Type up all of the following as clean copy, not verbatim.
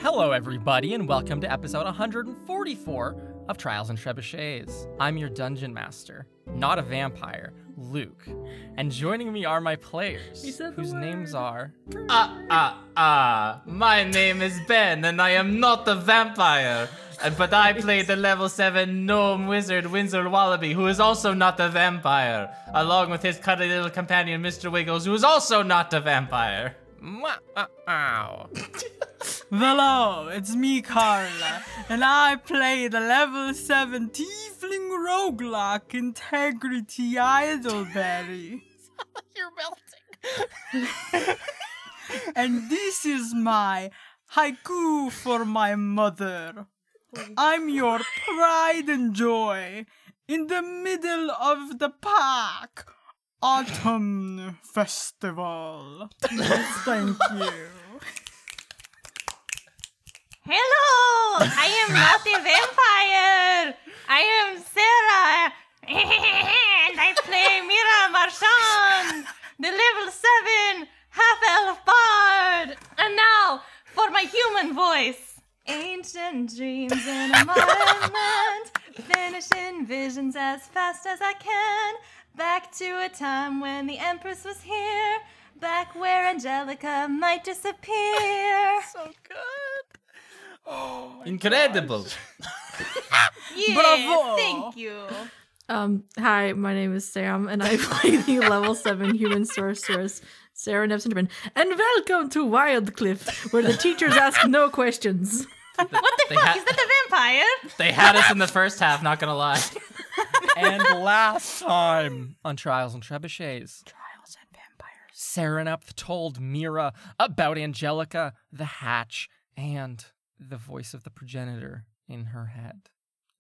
Hello, everybody, and welcome to episode 144 of Trials and Trebuchets. I'm your dungeon master, not a vampire, Luke, and joining me are my players, whose names are... My name is Ben, and I am not a vampire. But I play the level 7 gnome wizard Windsor Wallaby, who is also not a vampire, along with his cuddly little companion Mr. Wiggles, who is also not a vampire. Ow. Hello, it's me, Carla, and I play the level 7 tiefling roguelike Integrity Idleberry. You're melting. And this is my haiku for my mother. I'm your pride and joy in the middle of the pack. Autumn Festival. Thank you. Hello! I am not a vampire! I am Sarah! And I play Mira Marchand, the level 7 half-elf bard! And now, for my human voice. Ancient dreams in a modern land, finishing visions as fast as I can. Back to a time when the Empress was here, back where Angelica might disappear. So good. Oh, Incredible. Yeah, Bravo! thank you. Hi, my name is Sam, and I play the level 7 human sorceress, Sarah Nevsinderman. And welcome to Wildcliff, where the teachers ask no questions. What the fuck? Is that a vampire? They had us in the first half, not gonna lie. And last time on Trials and Trebuchets, Trials and Vampires. Serenep told Mira about Angelica, the hatch, and the voice of the progenitor in her head.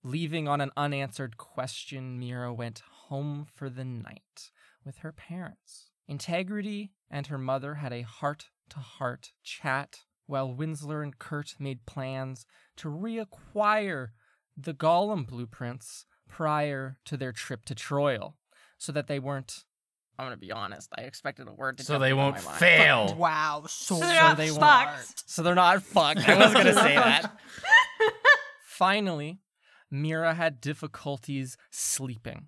Leaving on an unanswered question, Mira went home for the night with her parents. Integrity and her mother had a heart-to-heart chat, while Winslow and Kurt made plans to reacquire the Golem blueprints prior to their trip to Troil, so that they weren't... I'm gonna be honest, I expected a word to So jump they into won't my mind. fail. Wow, so they're not they fucked. So they're not fucked. I was gonna say that. Finally, Mira had difficulties sleeping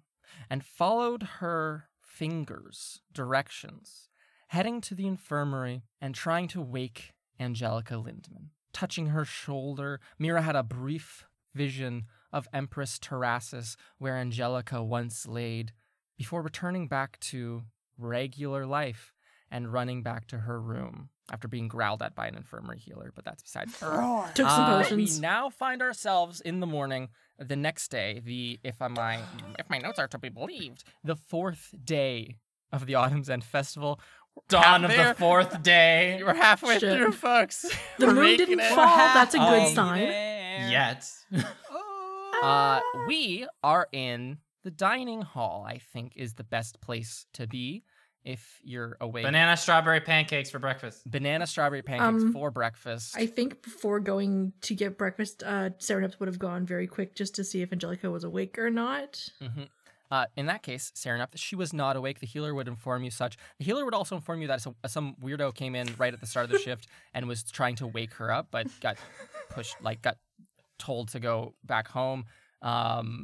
and followed her fingers' directions, heading to the infirmary and trying to wake Angelica Lindman. Touching her shoulder, Mira had a brief vision of Empress Terrassus, where Angelica once laid, before returning back to regular life and running back to her room after being growled at by an infirmary healer, but that's besides her. Took some potions. We now find ourselves in the morning, the next day, if my notes are to be believed, the 4th day of the Autumn's End Festival. Dawn of the 4th day. We're halfway Shit. through, folks. The We're moon making didn't it. fall. That's a good Oh, sign. Yet. We are in the dining hall, I think, is the best place to be if you're awake. Banana strawberry pancakes for breakfast. Banana strawberry pancakes for breakfast. I think before going to get breakfast, Sereneps would have gone very quick just to see if Angelica was awake or not. Mm-hmm. In that case, Serenep, she was not awake. The healer would inform you such. The healer would also inform you that some weirdo came in right at the start of the shift and was trying to wake her up, but got got told to go back home.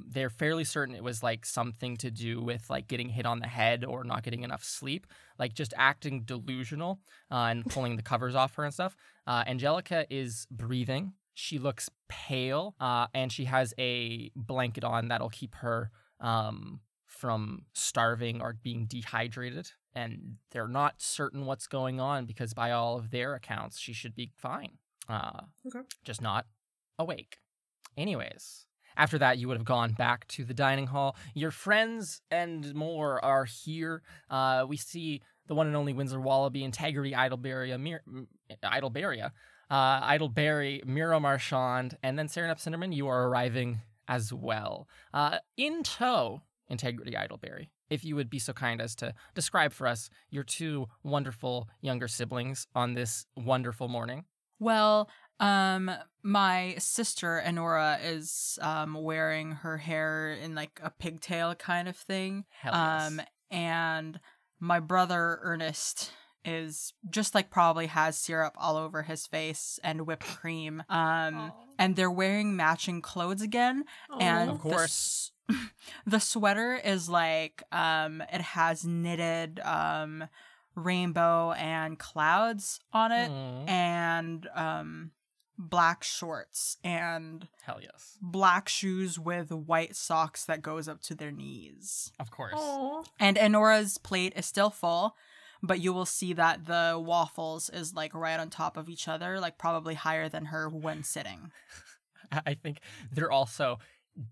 They're fairly certain it was like something to do with like getting hit on the head or not getting enough sleep, like just acting delusional and pulling the covers off her and stuff. Angelica is breathing. She looks pale, and she has a blanket on that'll keep her from starving or being dehydrated. And they're not certain what's going on because by all of their accounts, she should be fine. Okay. Just not awake. Anyways, after that, you would have gone back to the dining hall. Your friends and more are here. We see the one and only Windsor Wallaby, Integrity Idleberry, Mira Marchand, and then Serenep Cinderman, you are arriving as well. In tow, Integrity Idleberry, if you would be so kind as to describe for us your two wonderful younger siblings on this wonderful morning. Well, my sister Enora is wearing her hair in like a pigtail kind of thing. Hell yes. And my brother Ernest is just like probably has syrup all over his face and whipped cream. And they're wearing matching clothes again. And Of course. the sweater is like it has knitted rainbow and clouds on it, and black shorts and Hell yes. black shoes with white socks that goes up to their knees. Of course. Aw. And Enora's plate is still full, but you will see that the waffles is like right on top of each other, like probably higher than her when sitting. I think they're also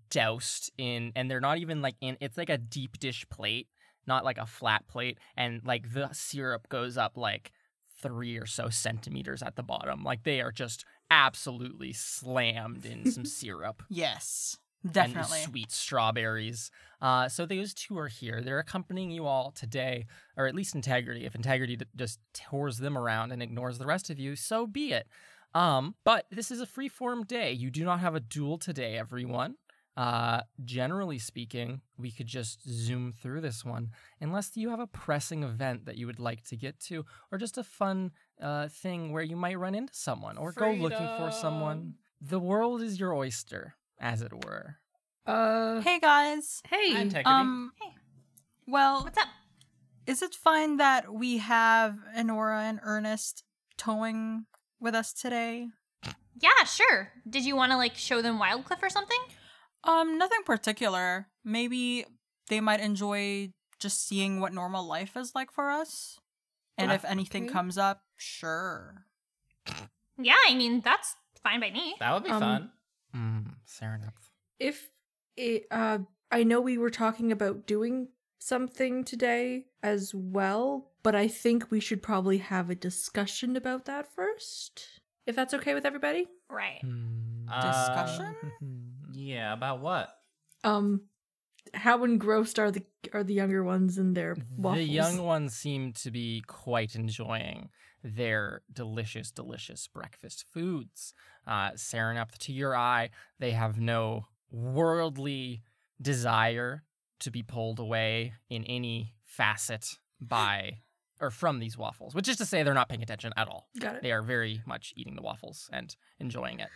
doused in, and they're not even like in, it's like a deep dish plate, not like a flat plate. And like the syrup goes up like 3 or so centimeters at the bottom. Like they are just absolutely slammed in some syrup. Yes, definitely. And sweet strawberries. So those two are here. They're accompanying you all today, or at least Integrity. If Integrity just tours them around and ignores the rest of you, so be it. But this is a free-form day. You do not have a duel today, everyone. Generally speaking, we could just zoom through this one, unless you have a pressing event that you would like to get to, or just a fun thing where you might run into someone, or go looking for someone. The world is your oyster, as it were. Hey guys. Hey. Integrity. Well, What's up? is it fine that we have Enora and Ernest towing with us today? Yeah, sure. Did you want to like show them Wildcliff or something? Nothing particular. Maybe they might enjoy just seeing what normal life is like for us. And if anything Okay. comes up, sure. Yeah, I mean that's fine by me. That would be fun. Serenap. If it, I know we were talking about doing something today as well, but I think we should probably have a discussion about that first. If that's okay with everybody? Right. Discussion? Yeah, about what? How engrossed are the younger ones in their waffles? The young ones seem to be quite enjoying their delicious, delicious breakfast foods. Serenap, to your eye, they have no worldly desire to be pulled away in any facet by or from these waffles, which is to say they're not paying attention at all. Got it. They are very much eating the waffles and enjoying it,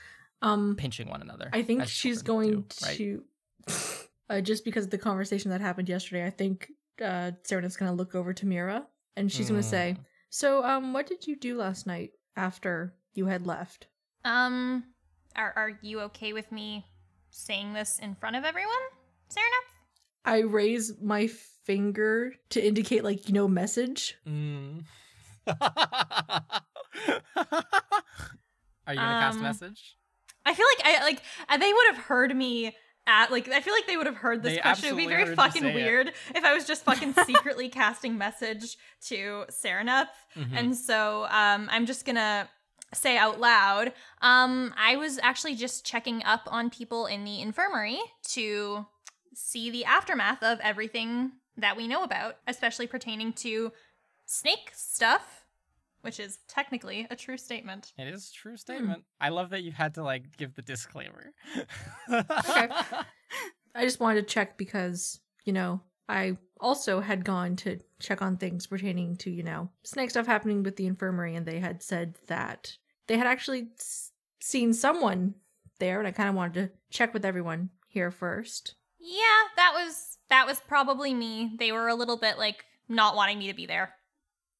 pinching one another. I think as she's children going do, right? to, just because of the conversation that happened yesterday, I think Serenap's going to look over to Mira, and she's going to say, so, what did you do last night after you had left? Are you okay with me saying this in front of everyone, Serenap? I raise my finger to indicate, like, message. Are you gonna cast message? I feel like they would have heard me at I feel like they would have heard this They question. It would be absolutely very heard you fucking say it. weird if I was just fucking secretly casting message to Serenap. And so I'm just gonna say out loud, I was actually just checking up on people in the infirmary to see the aftermath of everything that we know about, especially pertaining to snake stuff, which is technically a true statement. It is a true statement. I love that you had to give the disclaimer. Okay. I just wanted to check because, I also had gone to check on things pertaining to, snake stuff happening with the infirmary, and they had said that they had actually seen someone there, and I kind of wanted to check with everyone here first. Yeah, that was probably me. They were a little bit not wanting me to be there,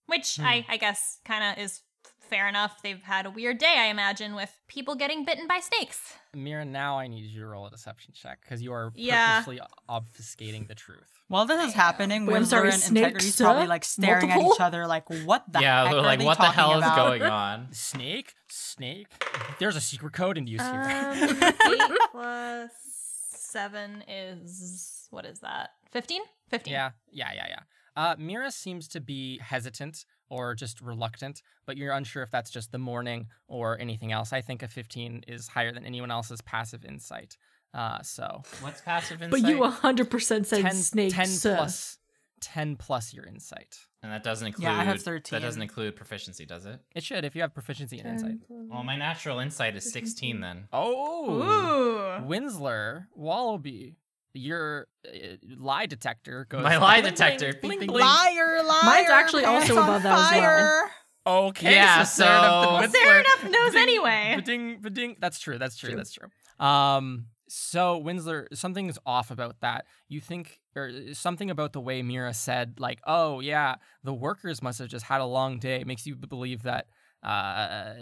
which I guess kind of is fair enough. They've had a weird day, I imagine, with people getting bitten by snakes. Mira, now I need you to roll a deception check because you are Yeah. purposely obfuscating the truth. While this is happening, Wait, I'm Winsler sorry, and snakes, Integrity's probably staring at multiple? each other like, what the Yeah, heck they're are like, they what the talking hell is about? going on? Snake? There's a secret code in use here. 8 plus 7 is, what is that? 15? 15. Yeah. Mira seems to be hesitant or just reluctant, but you're unsure if that's just the morning or anything else. I think a 15 is higher than anyone else's passive insight. So What's passive insight? But you 100% said 10, snakes. 10 plus your insight. And that doesn't include. Yeah, I have 13. That doesn't include proficiency, does it? It should if you have proficiency in insight. Well, my natural insight is 16 then. Oh, Ooh. Winsler, Wallaby, your lie detector goes. My lie bling, detector. bling, Bling, bling, bling. Liar, liar. Mine's actually pants also on above that as well. fire. Okay, Yeah, so Sarah so- Enough Fair enough knows anyway. Ba-ding. That's true. True. That's true. So Winsler, something's off about that. You think, or something about the way Mira said, like, oh yeah, the workers must have just had a long day. It makes you believe that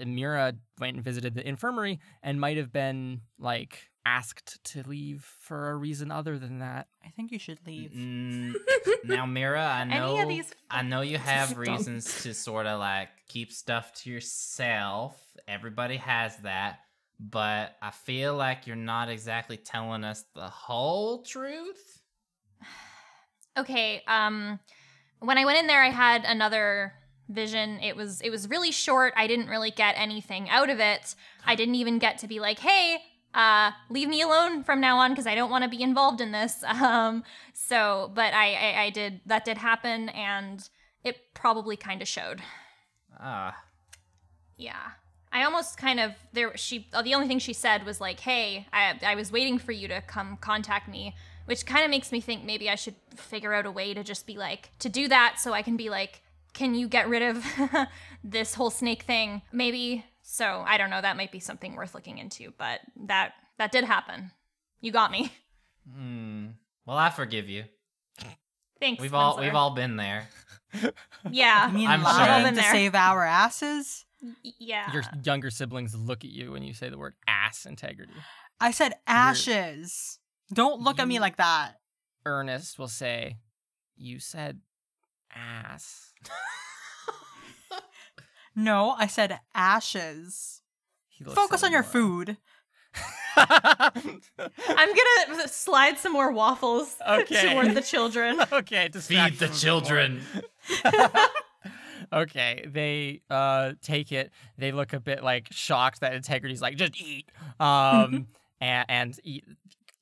Mira went and visited the infirmary and might have been like asked to leave for a reason other than that. I think you should leave. Now, Mira, Any of these- I know you have Dumb. reasons to sort of like keep stuff to yourself. Everybody has that, but I feel like you're not exactly telling us the whole truth. Okay, when I went in there, I had another vision. It was really short. I didn't really get anything out of it. I didn't even get to be like, hey, leave me alone from now on because I don't want to be involved in this. But I did, that did happen, and it probably kind of showed. Yeah. I almost kind of, the only thing she said was like, hey, I was waiting for you to come contact me, which kind of makes me think maybe I should figure out a way to just be like, to do that so I can be like, can you get rid of this whole snake thing? Maybe. So I don't know, that might be something worth looking into, but that did happen. You got me. Well, I forgive you. Thanks. We've Winsler. all been there. Yeah. You mean I'm lying sure. to save our asses? Yeah. Your younger siblings look at you when you say the word ass integrity. I said ashes. Don't look at me like that. Ernest will say, you said ass. No, I said ashes. He looks Focus at on your more. food. I'm gonna slide some more waffles Okay. toward the children. Okay, Feed the children. Okay, they take it. They look a bit like shocked that Integrity's like, just eat. And eat,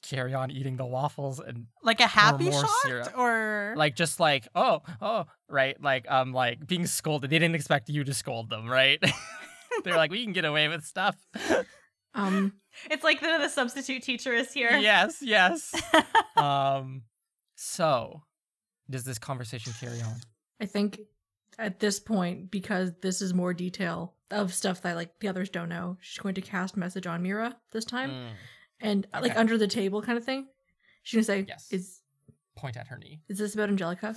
carry on eating the waffles and Like a happy more shocked syrup. or like just like oh right, like being scolded. They didn't expect you to scold them, right? They're like, we can get away with stuff. It's like the substitute teacher is here. Yes. So does this conversation carry on? I think at this point, because this is more detail of stuff that like the others don't know, she's going to cast message on Mira this time, and like Okay. under the table kind of thing. She's gonna say, Yes. Point at her knee. Is this about Angelica?"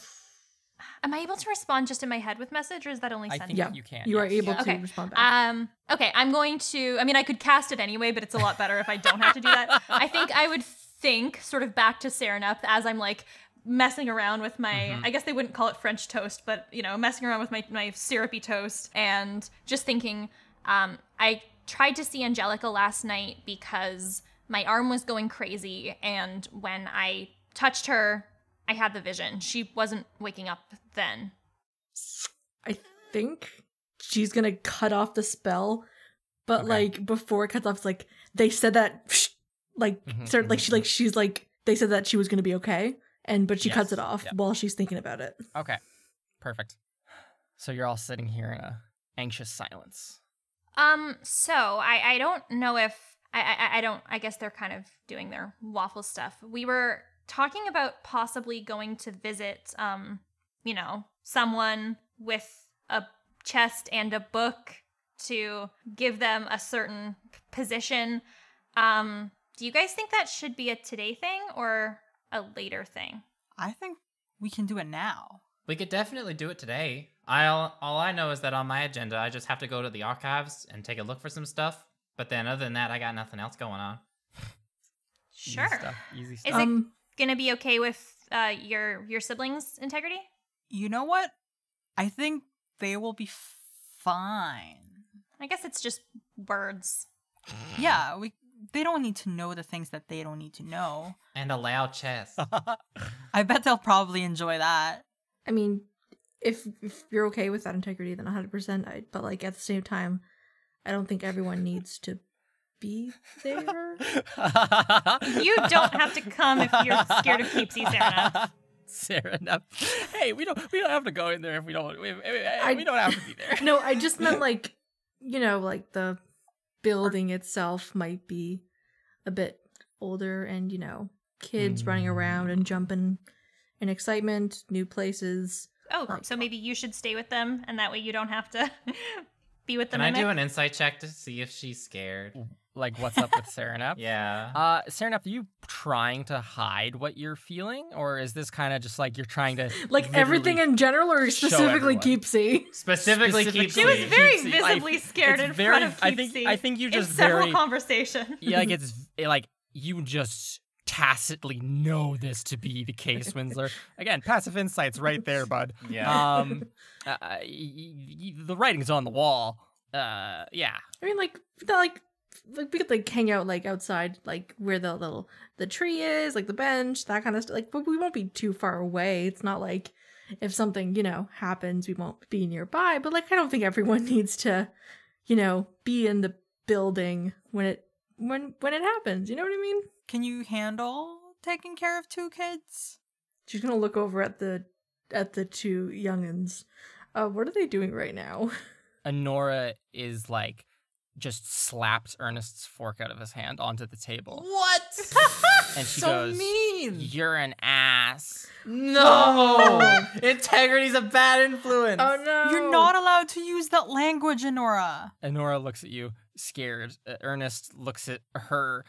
Am I able to respond just in my head with message, or is that only I sending? think Yeah, you can. You are yes. able to Okay. respond back. Okay, I'm going to. I mean, I could cast it anyway, but it's a lot better if I don't have to do that. I think I would think sort of back to Serenup as I'm like messing around with my. I guess they wouldn't call it French toast, but messing around with my syrupy toast and just thinking. I tried to see Angelica last night because my arm was going crazy, and when I touched her, I had the vision. She wasn't waking up then. I think she's gonna cut off the spell, but Okay. like before it cuts off, it's like they said that, like start like she's like they said that she was gonna be okay, but she cuts Yes, it off yep. while she's thinking about it. Okay, perfect. So you're all sitting here in a anxious silence. So I don't know if I don't. I guess they're kind of doing their waffle stuff. We were talking about possibly going to visit, someone with a chest and a book to give them a certain position. Do you guys think that should be a today thing or a later thing? I think we can do it now. We could definitely do it today. All I know is that on my agenda, I just have to go to the archives and take a look for some stuff. But then other than that, I got nothing else going on. Sure. Easy stuff. Is it gonna be okay with your siblings' integrity? You know what? I think they will be fine. I guess it's just words. Yeah, they don't need to know the things that they don't need to know. And a loud chest. I bet they'll probably enjoy that. I mean, if you're okay with that integrity, then 100%. But like at the same time, I don't think everyone needs to be there. You don't have to come if you're scared of Keepsies, Sarah. Sarah, enough. Hey, we don't have to go in there if we don't. We don't have to be there. No, I just meant like, like the building itself might be a bit older, and kids running around and jumping in excitement, new places. Oh, so maybe you should stay with them, and that way you don't have to be with the Can I mimic. do an insight check to see if she's scared? Like, what's up with Serenep? Yeah. Serenep, are you trying to hide what you're feeling, or is this kind of just like you're trying to Like everything in general, or specifically everyone. Keepsy? Specifically Specifically- Keepsies. She was very Keepsy. visibly scared it's in very- front of I Keepsy. think you in just several very conversations. yeah, like it's like you just tacitly know this to be the case, Winsler. Again, passive insights right there, bud. Yeah. The writing's on the wall. Yeah. I mean, like we could like hang out like outside, like where the tree is, like the bench, that kind of stuff. Like, but we won't be too far away. It's not like if something happens, we won't be nearby. But like, I don't think everyone needs to, be in the building when it happens. You know what I mean? Can you handle taking care of 2 kids? She's gonna look over at the 2 youngins. What are they doing right now? Honora is like just slaps Ernest's fork out of his hand onto the table. What? And she So goes, mean. "You're an ass." No! Integrity's a bad influence. Oh no! You're not allowed to use that language, Honora. Honora looks at you, scared. Ernest looks at her,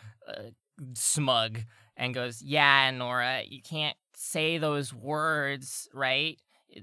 smug, and goes, "Yeah, Nora, you can't say those words, right?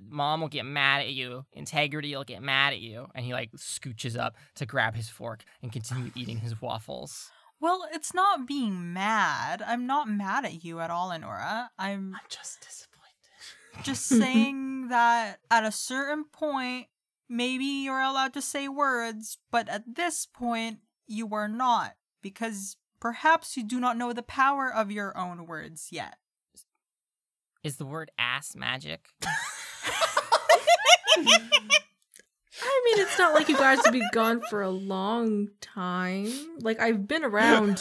Mom will get mad at you. Integrity will get mad at you." And he like scooches up to grab his fork and continue eating his waffles. Well, it's not being mad. I'm not mad at you at all, Honora. I'm just disappointed. just saying that at a certain point, maybe you're allowed to say words, but at this point, you are not, because perhaps you do not know the power of your own words yet. Is the word ass magic? I mean, it's not like you guys would be gone for a long time. Like, I've been around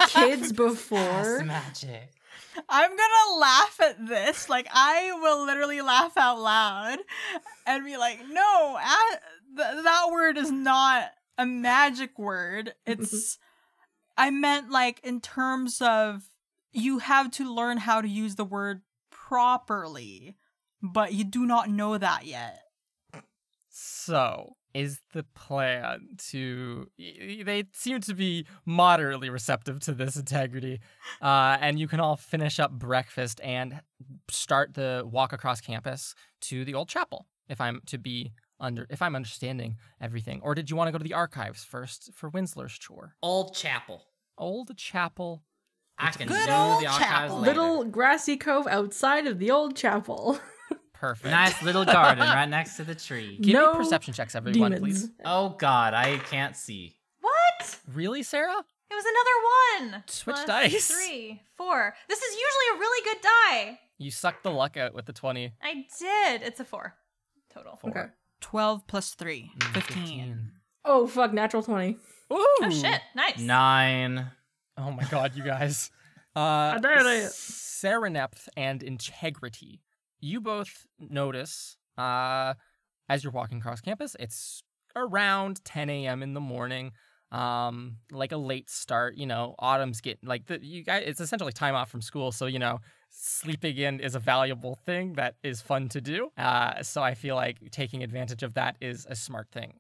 kids before. Magic. I'm gonna laugh at this. Like, I will literally laugh out loud and be like, no, that word is not a magic word. It's, I meant like in terms of you have to learn how to use the word properly, but you do not know that yet. So, is the plan to... They seem to be moderately receptive to this integrity, and you can all finish up breakfast and start the walk across campus to the old chapel, if I'm understanding everything. Or did you want to go to the archives first for Winsler's chore? Old chapel. Old chapel. I can Good do old the archives chapel. later. Little grassy cove outside of the old chapel. Perfect. Nice little garden right next to the tree. Give No me perception checks, everyone, demons. please. Oh God, I can't see. What? Really, Sarah? It was another 1. Switch Plus dice. 3, 4. This is usually a really good die. You sucked the luck out with the 20. I did. It's a 4 total. 4. Okay. 12 plus 3, 15. Oh, fuck, natural 20. Ooh. Oh shit! Nice. 9. Oh my god, you guys. I did it. Serenepth and Integrity. You both notice, as you're walking across campus, it's around 10 a.m. in the morning. Like a late start, autumn's you guys, it's essentially time off from school. So, sleeping in is a valuable thing that is fun to do. So I feel like taking advantage of that is a smart thing.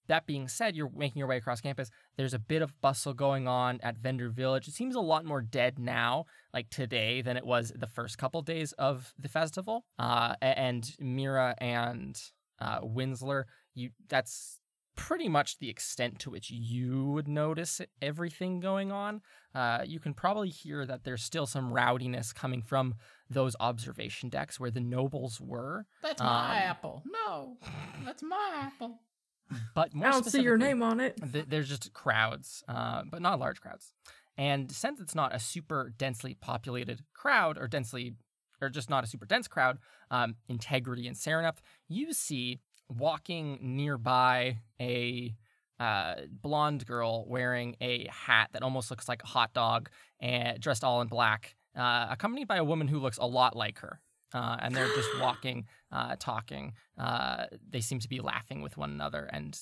That being said, you're making your way across campus. There's a bit of bustle going on at Vendor Village. It seems a lot more dead now, like today, than it was the first couple days of the festival. And Mira and Winsler, that's pretty much the extent to which you would notice everything going on. You can probably hear that there's still some rowdiness coming from those observation decks where the nobles were. That's my apple. No, that's my apple. But more I don't see your specifically, name on it. There's just crowds, but not large crowds. And since it's not a super densely populated crowd, or just not a super dense crowd, Integrity and Serenep, you see walking nearby a blonde girl wearing a hat that almost looks like a hot dog and dressed all in black, accompanied by a woman who looks a lot like her. And they're just walking, talking. They seem to be laughing with one another. And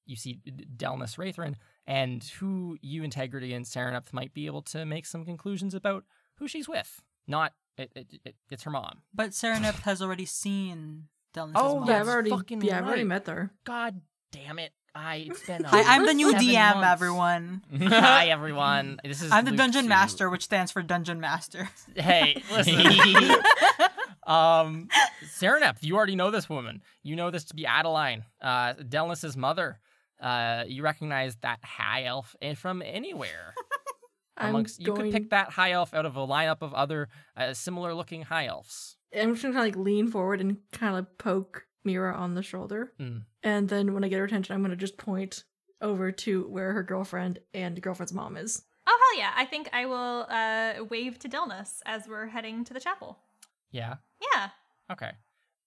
you see Delnus Rathrin and who you, Integrity, and Sereneth might be able to make some conclusions about who she's with. Not, it's her mom. But Sereneth has already seen Delnis's Oh, mom. Yeah, that's I've already fucking I've already right. met her. God damn it. It's been I'm the new 7 DM, months. everyone. Hi, everyone. This is I'm the Luke Dungeon Sue. Master, which stands for Dungeon Master. Hey, listen. Sereneth, you already know this woman. You know this to be Adeline, Delnis's mother. You recognize that high elf from anywhere. You could pick that high elf out of a lineup of other similar-looking high elves. I'm just gonna kind of like lean forward and kind of like poke Mira on the shoulder, and then when I get her attention, I'm gonna just point over to where her girlfriend and girlfriend's mom is. Oh, hell yeah. I think I will wave to Delnis as we're heading to the chapel. Yeah. Yeah. Okay.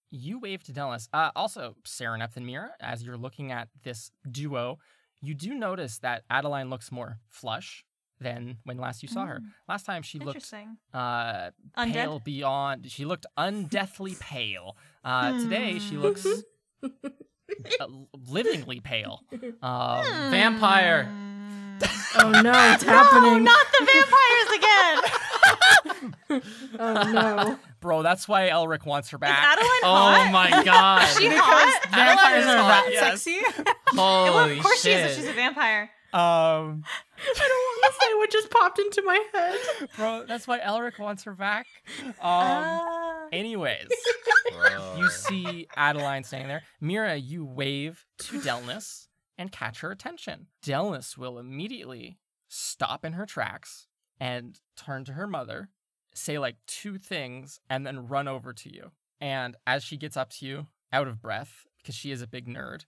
You wave to Delnis. Also, Sereneth and Mira, as you're looking at this duo, you do notice that Adeline looks more flush than when last you saw her. Last time she looked Interesting. pale beyond. She looked undeathly pale. Today she looks livingly pale. Vampire. Oh no, it's happening! Not the vampires again! Oh no! Bro, that's why Elric wants her Is back. Adeline Oh hot? my god. She hot? Vampires are hot, that yes. sexy? Well, Holy of course she is shit. if she's a vampire. I don't want to say what just popped into my head. Bro, that's why Elric wants her back. Anyways, you see Adeline standing there. Mira, you wave to Delnis and catch her attention. Delnis will immediately stop in her tracks and turn to her mother, say like 2 things, and then run over to you. And as she gets up to you, out of breath, because she is a big nerd,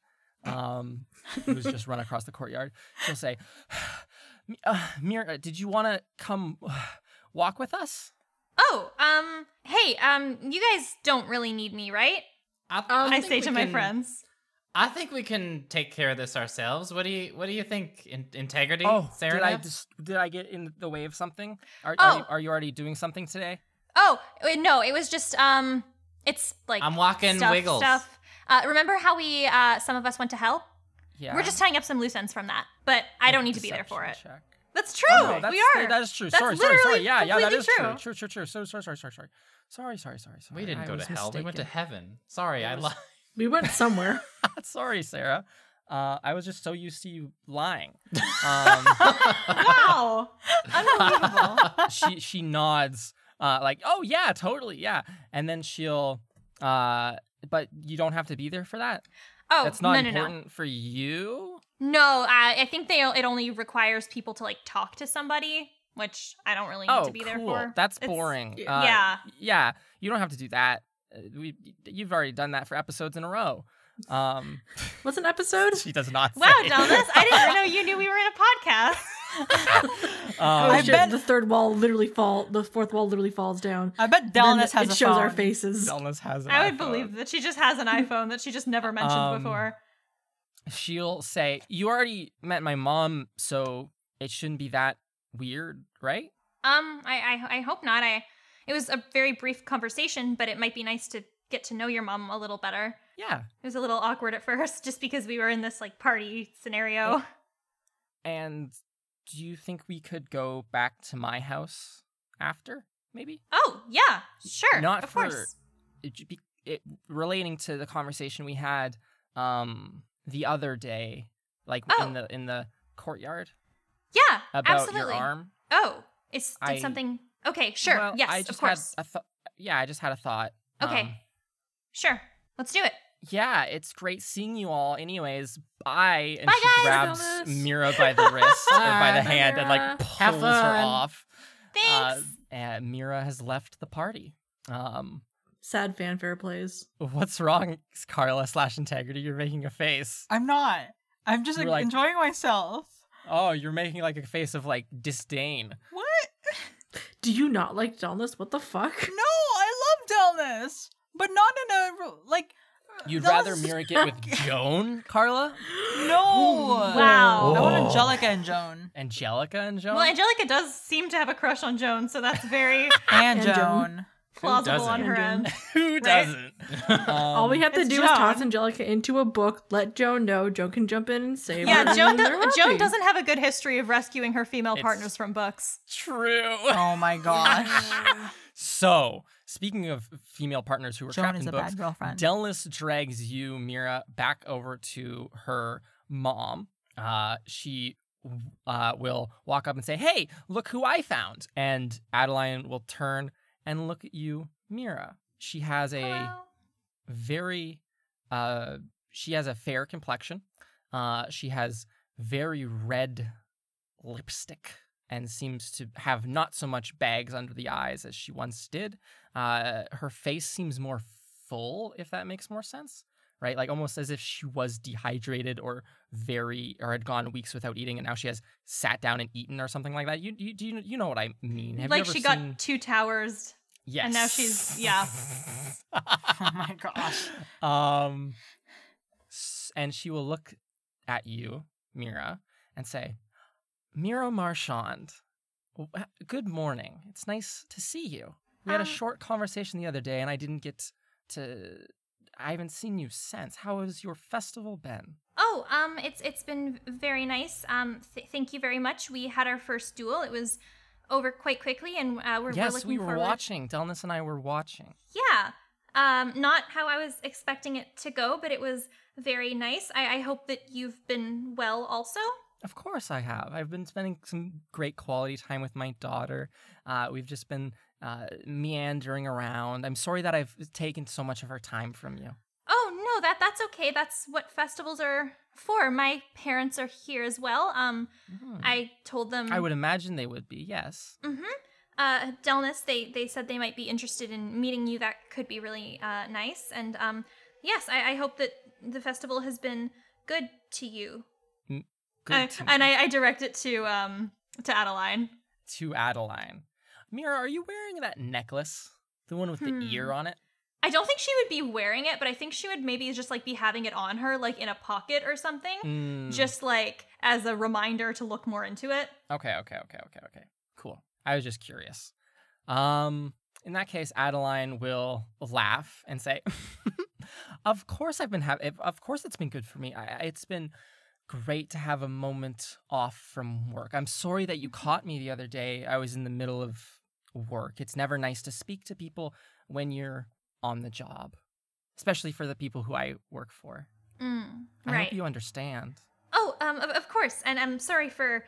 who's just run across the courtyard, she'll say, Mira, did you want to come walk with us? Oh, hey, you guys don't really need me, right? I think say we to my can- friends. I think we can take care of this ourselves. What do you think? Integrity? Oh, Sereneth? did I get in the way of something? Are you already doing something today? Oh, no, it was just, it's like I'm walking Wiggles. stuff. Remember how we, some of us went to hell? Yeah. We're just tying up some loose ends from that, but I don't need to be there for it. Deception check. That's true. Oh, no, we are. That is true. That's Sorry. literally Yeah, that completely is true. true. Sorry. We didn't I go to was hell. We went to mistaken. heaven. Sorry, I lied. We went somewhere. Sorry, Sarah. I was just so used to you lying. Wow. Unbelievable. She nods, like, oh yeah, totally, yeah. And then she'll, but you don't have to be there for that. Oh, That's not no. important for you. No, I think it only requires people to like talk to somebody, which I don't really need to be there cool. for. That's It's- boring. yeah. Yeah. You don't have to do that. You've already done that for episodes in a row. What's an episode? She does not. Wow, say. Delnis, I didn't know you knew we were in a podcast. Oh I shit! bet- The fourth wall literally falls down. I bet Then Delnis has it a shows phone. our faces. Delnis has an I would iPhone. believe that she just has an iPhone that she just never mentioned before. She'll say, "You already met my mom, so it shouldn't be that weird, right?" I hope not. It was a very brief conversation, but it might be nice to get to know your mom a little better. Yeah. It was a little awkward at first, just because we were in this like party scenario. And do you think we could go back to my house after, maybe? Oh yeah, sure, Not of for course. relating to the conversation we had the other day, like Oh. in the courtyard Yeah, about absolutely. your arm. Oh, it's I- something. Okay, sure. Well, yes, I of just course. had I just had a thought. Okay. Sure. Let's do it. Yeah, it's great seeing you all. Anyways, bye. And Bye, she guys. grabs Delnis. Mira by the wrist or by the Bye, hand and like Mira. Have pulls her fun. off. Thanks. And Mira has left the party. Sad fanfare plays. What's wrong, Carla / Integrity? You're making a face. I'm not. I'm just You're like- enjoying myself. Oh, you're making like a face of like disdain. What? Do you not like Delnis? What the fuck? No, I love Delnis, but not in a like. You'd Delnis rather is Mira get with Joan, Carla? No. Wow. I want Oh. Angelica and Joan. Angelica and Joan? Well, Angelica does seem to have a crush on Joan, so that's very. And And Joan. Joan. plausible on her doesn't? end. Who Right? doesn't? All we have to It's do is toss Joan. Angelica into a book, let Joan know. Joan can jump in and save her. Yeah, and Joan, they're happy. Joan doesn't have a good history of rescuing her female It's- partners from books. True. Oh my gosh. So, speaking of female partners who were Joan trapped is in a books, bad girlfriend. Delnis drags you, Mira, back over to her mom. She will walk up and say, "Hey, look who I found!" And Adeline will turn and look at you, Mira. She has a Hello. very, she has a fair complexion. She has very red lipstick and seems to have not so much bags under the eyes as she once did. Her face seems more full, if that makes more sense, right? Like almost as if she was dehydrated or had gone weeks without eating, and now she has sat down and eaten or something like that. You know what I mean? Have Like you ever she seen... got 2 towers. Yes. And now she's, yeah. Oh my gosh. And she will look at you, Mira, and say, "Mira Marchand, good morning. It's nice to see you. We had a short conversation the other day, and I didn't get to... I haven't seen you since. How has your festival been?" Oh, it's been very nice. Thank you very much. We had our first duel. It was over quite quickly, and we're Yes, looking we were forward. watching. Delnis and I were watching. Yeah. Not how I was expecting it to go, but it was very nice. I hope that you've been well also. Of course I have. I've been spending some great quality time with my daughter. We've just been meandering around. I'm sorry that I've taken so much of her time from you. Oh, no, that's okay. That's what festivals are for. My parents are here as well. I told them... I would imagine they would be, yes. Delnis, they said they might be interested in meeting you. That could be really nice. And yes, I hope that the festival has been good to you. Good to And I direct it to Adeline. to Adeline. Mira, are you wearing that necklace? The one with the ear on it? I don't think she would be wearing it, but I think she would maybe just like be having it on her, like in a pocket or something, just like as a reminder to look more into it. Okay. Cool. I was just curious. In that case, Adeline will laugh and say, "Of course I've been of course it's been good for me. It's been great to have a moment off from work. I'm sorry that you caught me the other day. I was in the middle of work. It's never nice to speak to people when you're on the job, especially for the people who I work for. I Right. hope you understand." Oh, of course. And I'm sorry for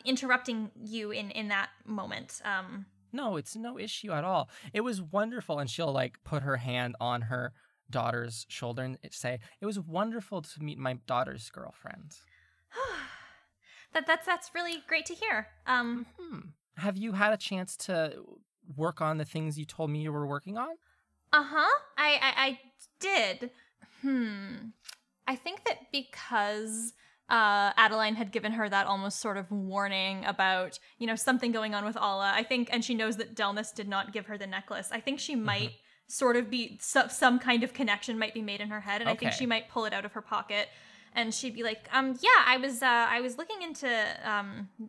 interrupting you in that moment. No, it's no issue at all. It was wonderful. And she'll like put her hand on her daughter's shoulder and say, "It was wonderful to meet my daughter's girlfriend." That's really great to hear. Have you had a chance to work on the things you told me you were working on? I did. I think that because Adeline had given her that almost sort of warning about, something going on with Alla, I think, and she knows that Delnis did not give her the necklace. I think she might sort of be, some kind of connection might be made in her head, and I think Okay. she might pull it out of her pocket. And she'd be like, yeah, I was looking into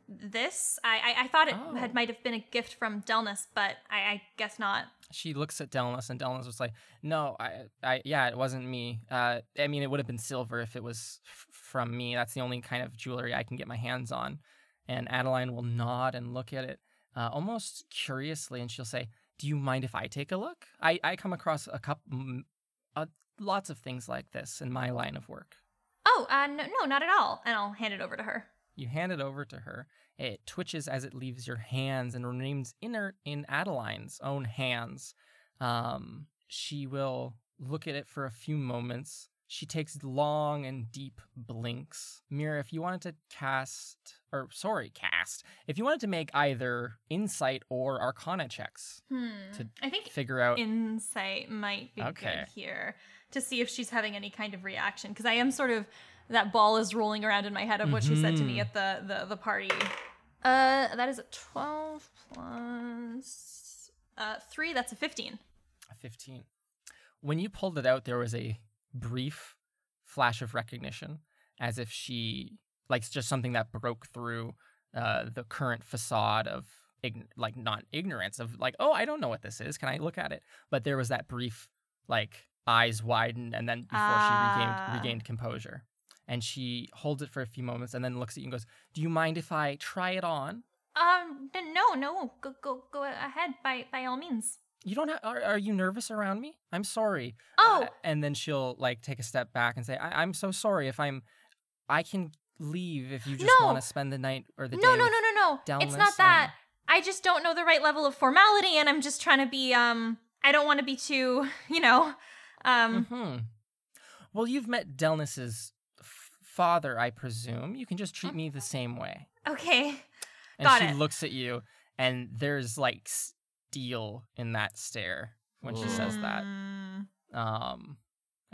this. I thought it might have been a gift from Delnis, but I guess not. She looks at Delnis, and Delnis was like, "No, yeah, it wasn't me. I mean, it would have been silver if it was from me. That's the only kind of jewelry I can get my hands on." And Adeline will nod and look at it almost curiously, and she'll say, "Do you mind if I take a look? I come across lots of things like this in my line of work." Oh, no, not at all. And I'll hand it over to her. You hand it over to her. It twitches as it leaves your hands and remains inert in Adeline's own hands. She will look at it for a few moments. She takes long and deep blinks. Mira, if you wanted to cast, if you wanted to make either insight or arcana checks to I think figure out. insight might be Okay. good here to see if she's having any kind of reaction, because I am sort of, that ball is rolling around in my head of what she said to me at the party. That is a 12 plus 3. That's a 15. A 15. When you pulled it out, there was a brief flash of recognition, as if she, like, just something that broke through the current facade of like not ignorance of like, oh, I don't know what this is. Can I look at it? But there was that brief like eyes widened, and then before she regained composure, and she holds it for a few moments, and then looks at you and goes, "Do you mind if I try it on?" No. Go ahead. By all means. You don't have, are you nervous around me? I'm sorry. Oh. And then she'll like take a step back and say, I'm so sorry if I can leave if you just want to spend the night or the day. No. Delmas It's not that. I just don't know the right level of formality, and I'm just trying to be, I don't want to be too, Well, you've met Delnis's father, I presume. You can just treat me the same way. Okay. And Got she it. looks at you, and there's like steel in that stare when she says that. And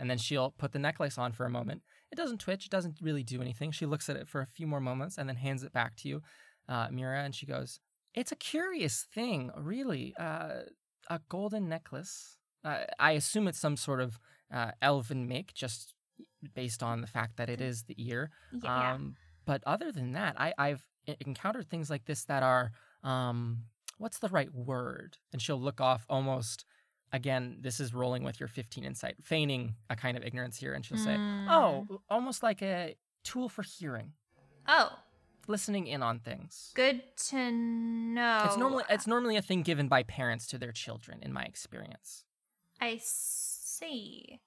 then she'll put the necklace on for a moment. It doesn't twitch. It doesn't really do anything. She looks at it for a few more moments and then hands it back to you, Mira, and she goes, "It's a curious thing, really. A golden necklace. I assume it's some sort of elven make, just based on the fact that it is the ear. Yeah. But other than that, I've encountered things like this that are, what's the right word?" And she'll look off almost, again, this is rolling with your 15 insight, feigning a kind of ignorance here, and she'll say, "Oh, almost like a tool for hearing, Oh, listening in on things." good to know. It's normally a thing given by parents to their children, in my experience. I see.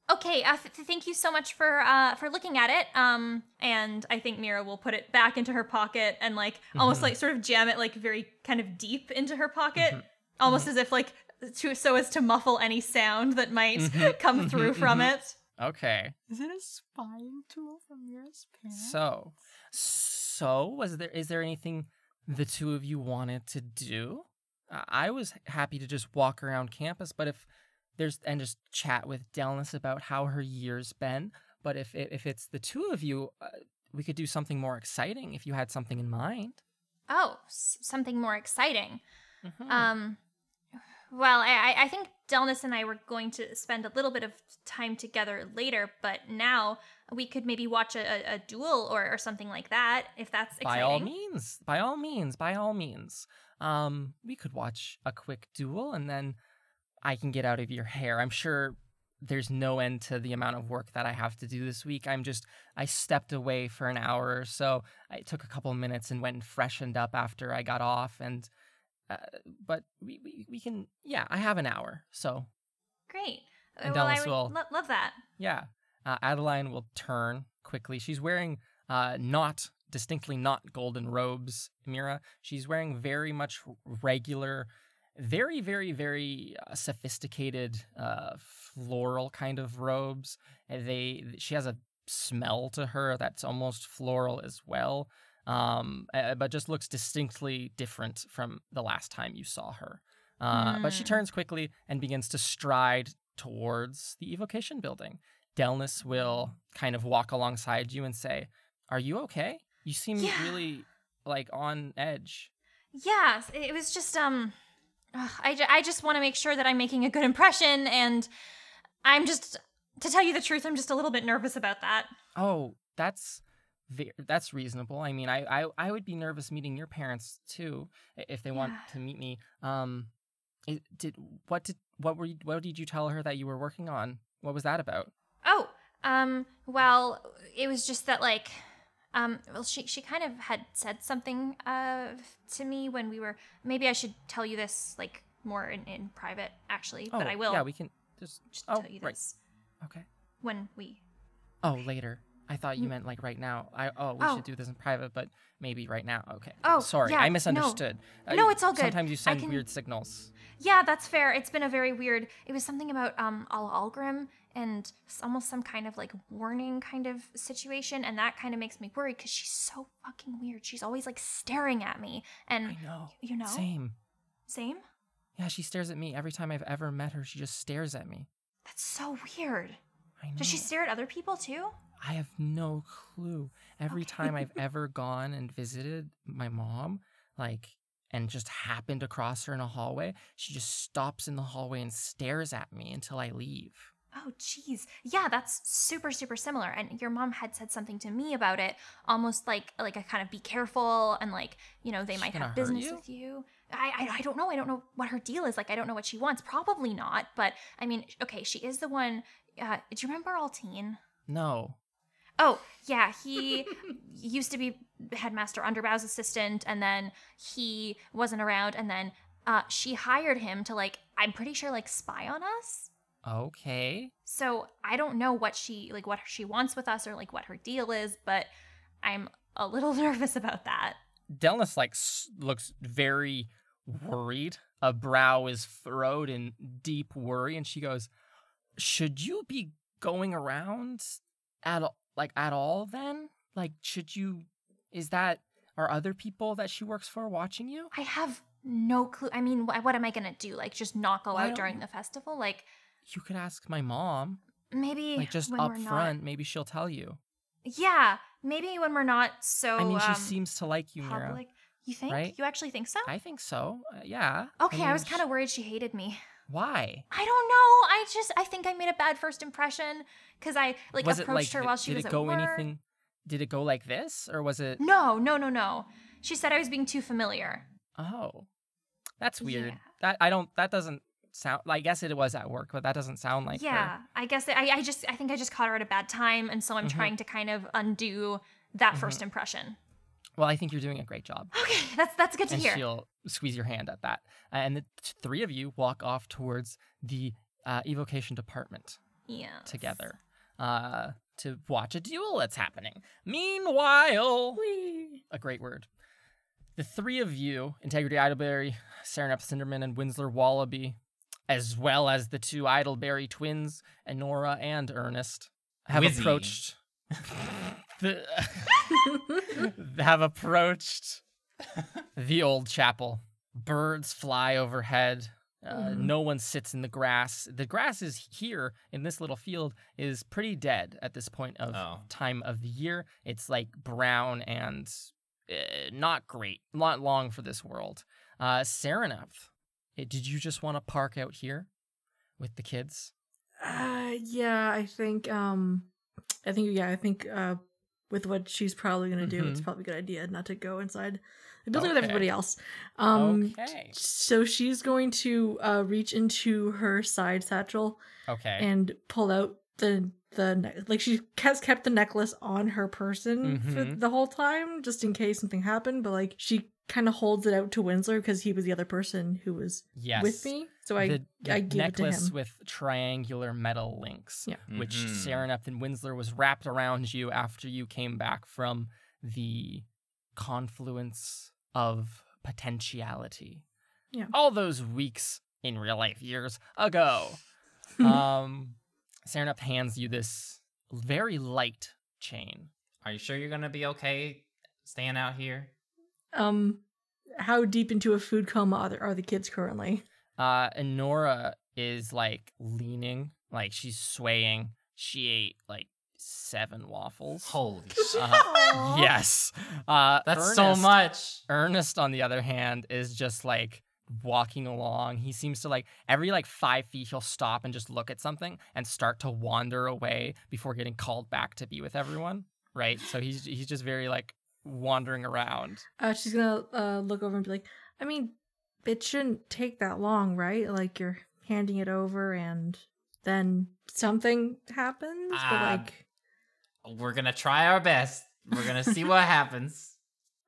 Okay, thank you so much for looking at it. And I think Mira will put it back into her pocket and like almost like sort of jam it like very kind of deep into her pocket, almost as if like so as to muffle any sound that might come through from it. Okay. Is it a spying tool from Mira's parents? So is there anything the two of you wanted to do? I was happy to just walk around campus, but if and just chat with Delnis about how her year's been. But if it's the two of you, we could do something more exciting if you had something in mind. Oh, something more exciting. Well, I think Delnis and I were going to spend a little bit of time together later, but now we could maybe watch a duel or something like that, if that's exciting. By all means. We could watch a quick duel, and then I can get out of your hair. I'm sure there's no end to the amount of work that I have to do this week. I stepped away for an hour or so. I took a couple of minutes and went and freshened up after I got off, and but we can, I have an hour, so. Great. And well, Delnis I will, love that. Yeah. Adeline will turn quickly. She's wearing distinctly not golden robes, Mira. She's wearing very much regular, very, very, very sophisticated floral kind of robes. She has a smell to her that's almost floral as well, but just looks distinctly different from the last time you saw her. But she turns quickly and begins to stride towards the evocation building. Delnis will kind of walk alongside you and say, "Are you okay? You seem really like on edge." Yeah, it was just I just want to make sure that I'm making a good impression, and to tell you the truth, I'm just a little bit nervous about that. Oh, that's reasonable. I mean, I would be nervous meeting your parents too if they want to meet me. What did you tell her that you were working on? What was that about? Oh, well, it was just that like she kind of had said something to me when we were, maybe I should tell you this like more in private actually, but I will. Yeah, we can just tell you this. Okay. When we later. I thought you meant like right now. We should do this in private, but maybe right now. Okay. Oh, sorry, yeah, I misunderstood. No, it's all good. Sometimes you send weird signals. Yeah, that's fair. It's been a very weird. It was something about Algrim and almost some kind of like warning kind of situation, and that kind of makes me worried because she's so fucking weird. She's always like staring at me, and I know. You know. Same. Yeah, she stares at me every time I've ever met her. She just stares at me. That's so weird. I know. Does she stare at other people too? I have no clue. Every time I've ever gone and visited my mom, and just happened across her in a hallway, she just stops in the hallway and stares at me until I leave. Oh, geez. Yeah, that's super, super similar. And your mom had said something to me about it, almost like a kind of be careful and like, you know, they might gonna have hurt business you? with you. I don't know. I don't know what her deal is. Like, I don't know what she wants. Probably not. But I mean, okay, she is the one. Do you remember Altine? No. Oh, yeah, he used to be Headmaster Underbow's assistant, and then he wasn't around, and then she hired him to, like, I'm pretty sure, like, spy on us. Okay. So I don't know what she wants with us or, like, what her deal is, but I'm a little nervous about that. Delnis, like, looks very worried. A brow is furrowed in deep worry, and she goes, should you be going around at all then? Like, are other people that she works for watching you? I have no clue. I mean, what am I gonna do? Like, just not go out during the festival? Like, You could ask my mom. maybe Like, just when up we're front, maybe she'll tell you. Yeah, maybe when we're not so. I mean, she seems to like you, Mira. public. You think? Right? You actually think so? I think so. Yeah. Okay, I mean, was kind of worried she hated me. Why? I don't know. I think I made a bad first impression because I Was approached her while she was did at it go work. anything? Did it go like this, or was it? No. She said I was being too familiar. Oh, that's weird. Yeah. That doesn't sound. I guess it was at work, but that doesn't sound like Yeah, her. I guess I think I just caught her at a bad time, and so I'm trying to kind of undo that first impression. Well, I think you're doing a great job. Okay, that's good to And hear. she'll squeeze your hand at that. And the three of you walk off towards the evocation department Yeah. together to watch a duel that's happening. Meanwhile, a great word. The three of you, Integrity Idleberry, Serenep Cinderman, and Winsler Wallaby, as well as the two Idleberry twins, Enora and Ernest, have Wizzy. approached have approached the old chapel. Birds fly overhead. No one sits in the grass. The grass is here in this little field is pretty dead at this point of time of the year. It's like brown and not great, not long for this world. Sereneth, did you just want to park out here with the kids? Yeah, I think with what she's probably gonna do, it's probably a good idea not to go inside the building with everybody else. Okay. So she's going to reach into her side satchel, and pull out the like she has kept the necklace on her person for the whole time, just in case something happened. But like she kind of holds it out to Winsler because he was the other person who was with me. So I gave it to necklace him. with triangular metal links, Yeah. which Sereneth and Winsler was wrapped around you after you came back from the confluence of potentiality. Yeah. All those weeks in real life, years ago. Sereneth hands you this very light chain. Are you sure you're gonna be okay staying out here? How deep into a food coma are the kids currently? Enora is like leaning, like she's swaying. She ate like 7 waffles. Holy shit. Yes. That's so much. Ernest, on the other hand, is just like walking along. He seems to like every like 5 feet he'll stop and just look at something and start to wander away before getting called back to be with everyone. Right? So he's just very like wandering around. She's gonna look over and be like, I mean, it shouldn't take that long, right? Like you're handing it over and then something happens, but like we're gonna try our best. We're gonna see what happens.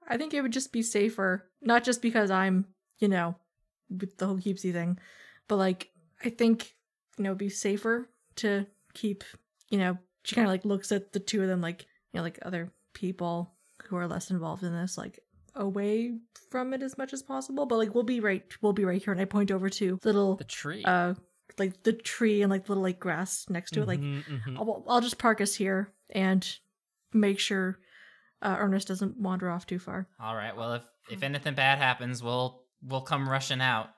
I think it would just be safer, not just because I'm, with the whole Keepsy thing, but like I think, it'd be safer to keep, she kind of like looks at the two of them like, like other people who are less involved in this, like away from it as much as possible. But like we'll be right here, and I point over to the tree, like the tree and like little like grass next to it. Like I'll just park us here and make sure Ernest doesn't wander off too far. All right. Well, if anything bad happens, we'll come rushing out.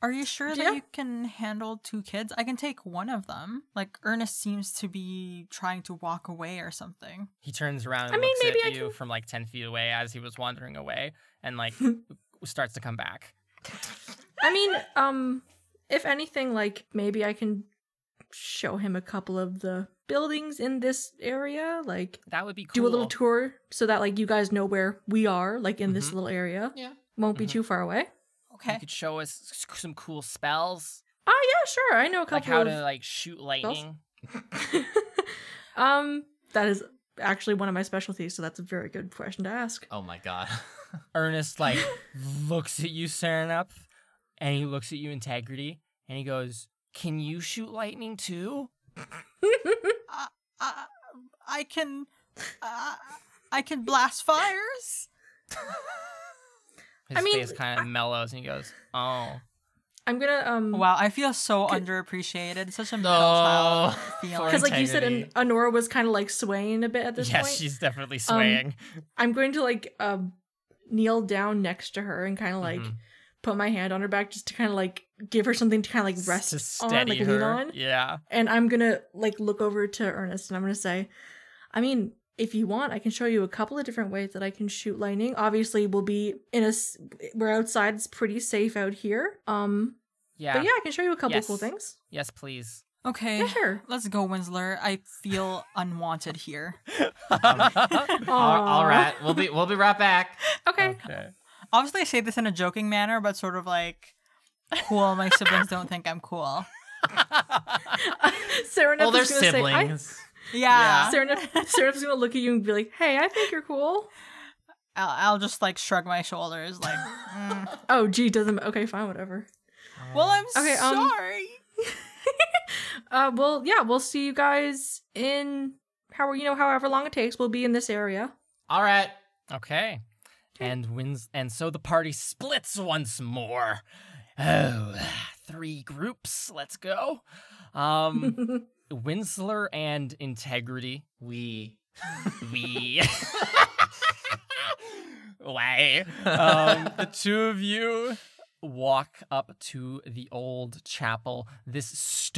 Are you sure that you can handle 2 kids? I can take one of them. Like, Ernest seems to be trying to walk away or something. He turns around and looks at you from like 10 feet away as he was wandering away and like starts to come back. I mean, if anything, like maybe I can show him a couple of the buildings in this area, like That would be cool. do a little tour so that like you guys know where we are, like in this Mhm. little area. Yeah. Won't be too far away. Okay. You could show us some cool spells, Oh yeah, sure. I know a like couple how of to like shoot lightning. that is actually one of my specialties, so that's a very good question to ask. Oh my god. Ernest like looks at you, Serenup, and he looks at you, Integrity, and he goes, "Can you shoot lightning too?" I can blast fires. His I mean, face kind of mellows, and he goes, "Oh." I'm gonna Wow, I feel so underappreciated. Such a middle No. child feeling. because like you said, Integrity. Honora was kind of like swaying a bit at this Yes, point. she's definitely swaying. I'm going to like kneel down next to her and kind of like Mhm. put my hand on her back just to kind of like give her something to kind of like rest to on, steady like her. lean on. Yeah. And I'm gonna like look over to Ernest and I'm gonna say, I mean, if you want, I can show you a couple of different ways that I can shoot lightning. Obviously, we'll be we're outside. It's pretty safe out here. Yeah. But yeah, I can show you a couple Yes. cool things. Yes, please. Okay, Yeah, sure. let's go, Winsler. I feel unwanted here. All right. We'll be right back. Okay. Okay. Obviously, I say this in a joking manner, but sort of like, cool. My siblings don't think I'm cool. Serenep Well, they're is gonna siblings. Yeah. Serenep's gonna look at you and be like, "Hey, I think you're cool." I'll just like shrug my shoulders, like, Oh, gee, doesn't. Okay, fine, whatever. well, I'm Okay, sorry. Well, yeah, we'll see you guys in however long it takes. We'll be in this area. All right. Okay. And so the party splits once more. Oh, 3 groups. Let's go. Winsler and Integrity. We. Why? The two of you walk up to the old chapel, this